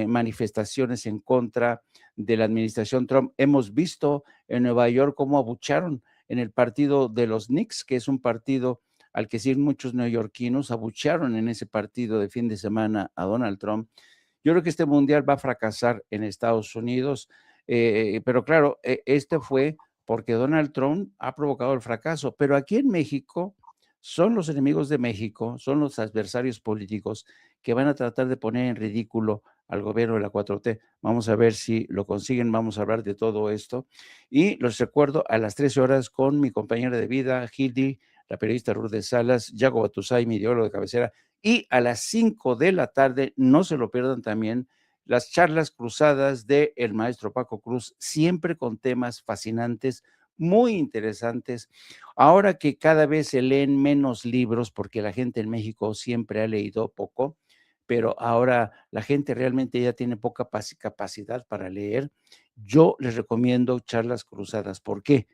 manifestaciones en contra de la administración Trump. Hemos visto en Nueva York cómo abucharon en el partido de los Knicks, que es un partido al que siguen muchos neoyorquinos, abucharon en ese partido de fin de semana a Donald Trump. Yo creo que este mundial va a fracasar en Estados Unidos, pero claro, este fue porque Donald Trump ha provocado el fracaso, pero aquí en México son los enemigos de México, son los adversarios políticos que van a tratar de poner en ridículo al gobierno de la 4T. Vamos a ver si lo consiguen, vamos a hablar de todo esto. Y los recuerdo a las 13 horas con mi compañera de vida, Hildy, la periodista Lourdes Salas, Yago Batusay, mi ideólogo de cabecera, y a las 5 de la tarde, no se lo pierdan también, las charlas cruzadas del maestro Paco Cruz, siempre con temas fascinantes, muy interesantes. Ahora que cada vez se leen menos libros, porque la gente en México siempre ha leído poco, pero ahora la gente realmente ya tiene poca capacidad para leer, yo les recomiendo charlas cruzadas. ¿Por qué?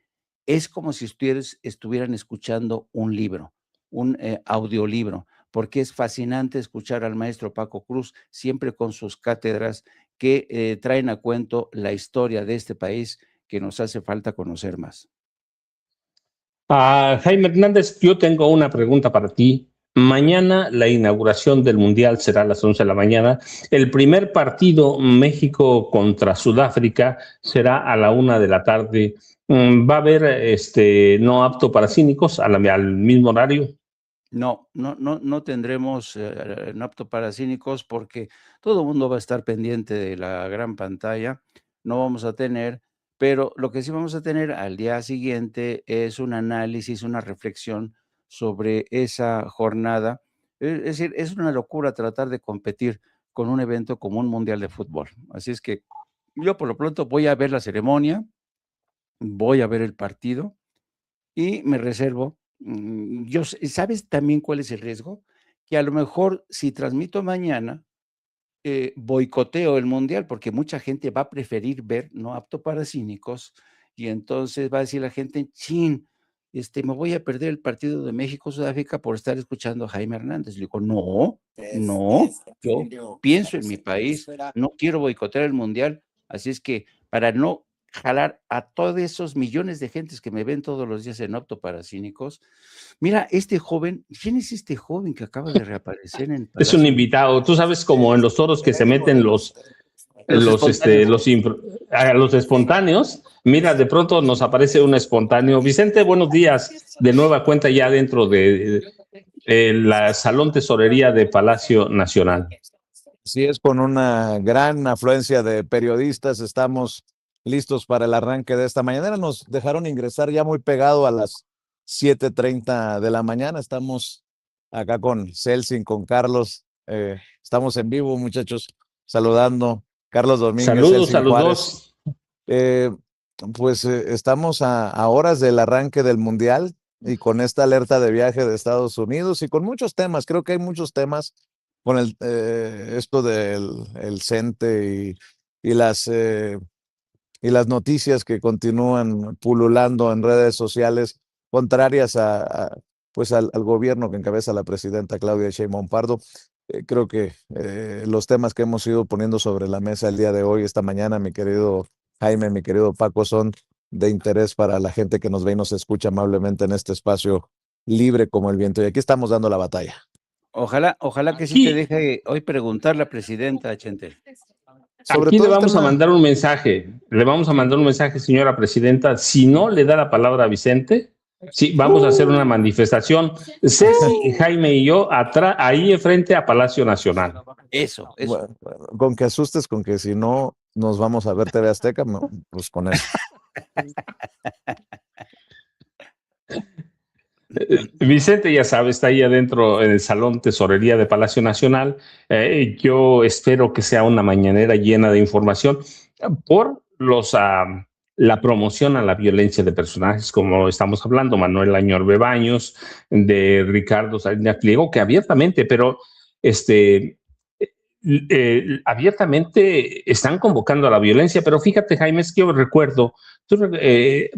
Es como si ustedes estuvieran escuchando un libro, un audiolibro, porque es fascinante escuchar al maestro Paco Cruz, siempre con sus cátedras que traen a cuento la historia de este país que nos hace falta conocer más. Jaime Hernández, yo tengo una pregunta para ti. Mañana la inauguración del Mundial será a las 11 de la mañana. El primer partido México contra Sudáfrica será a la 1 de la tarde. ¿Va a haber no apto para cínicos al mismo horario? No tendremos no apto para cínicos porque todo el mundo va a estar pendiente de la gran pantalla. No vamos a tener, pero lo que sí vamos a tener al día siguiente es un análisis, una reflexión sobre esa jornada. Es decir, es una locura tratar de competir con un evento como un mundial de fútbol. Así es que yo por lo pronto voy a ver la ceremonia, voy a ver el partido y me reservo. ¿Sabes también cuál es el riesgo? Que a lo mejor si transmito mañana, boicoteo el mundial, porque mucha gente va a preferir ver no apto para cínicos, y entonces va a decir la gente, chin, me voy a perder el partido de México-Sudáfrica por estar escuchando a Jaime Hernández. Le digo, no, yo pienso en mi país, no quiero boicotear el mundial, así es que para no jalar a todos esos millones de gentes que me ven todos los días en Apto para Cínicos. Mira, este joven, ¿quién es este joven que acaba de reaparecer en Es un invitado. Tú sabes, como en los toros que se meten los espontáneos. Mira, de pronto nos aparece un espontáneo. Vicente, buenos días. De nueva cuenta ya dentro de la Salón Tesorería de Palacio Nacional. Así es, con una gran afluencia de periodistas, estamos listos para el arranque de esta mañana. Nos dejaron ingresar ya muy pegado a las 7:30 de la mañana. Estamos acá con Celsin, con Carlos. Estamos en vivo, muchachos, saludando. Carlos Domínguez. Saludos a los dos. Estamos a horas del arranque del Mundial y con esta alerta de viaje de Estados Unidos y con muchos temas. Creo que hay muchos temas con esto del CENTE y las noticias que continúan pululando en redes sociales contrarias al gobierno que encabeza la presidenta Claudia Sheinbaum Pardo. Creo que los temas que hemos ido poniendo sobre la mesa el día de hoy, esta mañana, mi querido Jaime, mi querido Paco, son de interés para la gente que nos ve y nos escucha amablemente en este espacio libre como el viento. Y aquí estamos dando la batalla. Ojalá que sí te deje hoy preguntar la presidenta, Chente. Aquí le vamos a mandar un mensaje. Le vamos a mandar un mensaje, señora presidenta. Si no le da la palabra a Vicente, sí, vamos a hacer una manifestación. Ceci, Jaime y yo, ahí frente a Palacio Nacional. Eso. Bueno, con que asustes, con que si no nos vamos a ver TV Azteca, pues con eso. Vicente, ya sabe, está ahí adentro en el Salón Tesorería de Palacio Nacional. Yo espero que sea una mañanera llena de información por la promoción a la violencia de personajes, como estamos hablando, Manuel Añorbe Baños, de Ricardo Salinas Pliego, que abiertamente, pero abiertamente están convocando a la violencia. Pero fíjate, Jaime, es que yo recuerdo,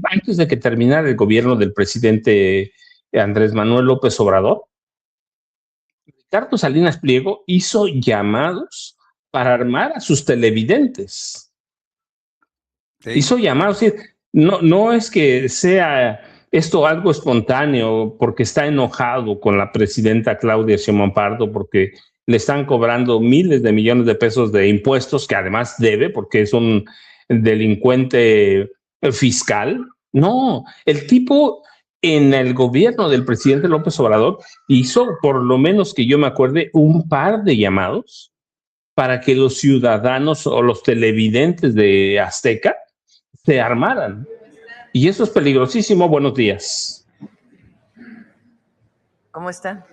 antes de que terminara el gobierno del presidente Andrés Manuel López Obrador, Ricardo Salinas Pliego hizo llamados para armar a sus televidentes. Sí. Hizo llamados, no es que sea esto algo espontáneo porque está enojado con la presidenta Claudia Sheinbaum Pardo porque le están cobrando miles de millones de pesos de impuestos que además debe porque es un delincuente fiscal. No, el tipo en el gobierno del presidente López Obrador hizo, por lo menos que yo me acuerde, un par de llamados para que los ciudadanos o los televidentes de Azteca se armaran. Y eso es peligrosísimo. Buenos días. ¿Cómo están?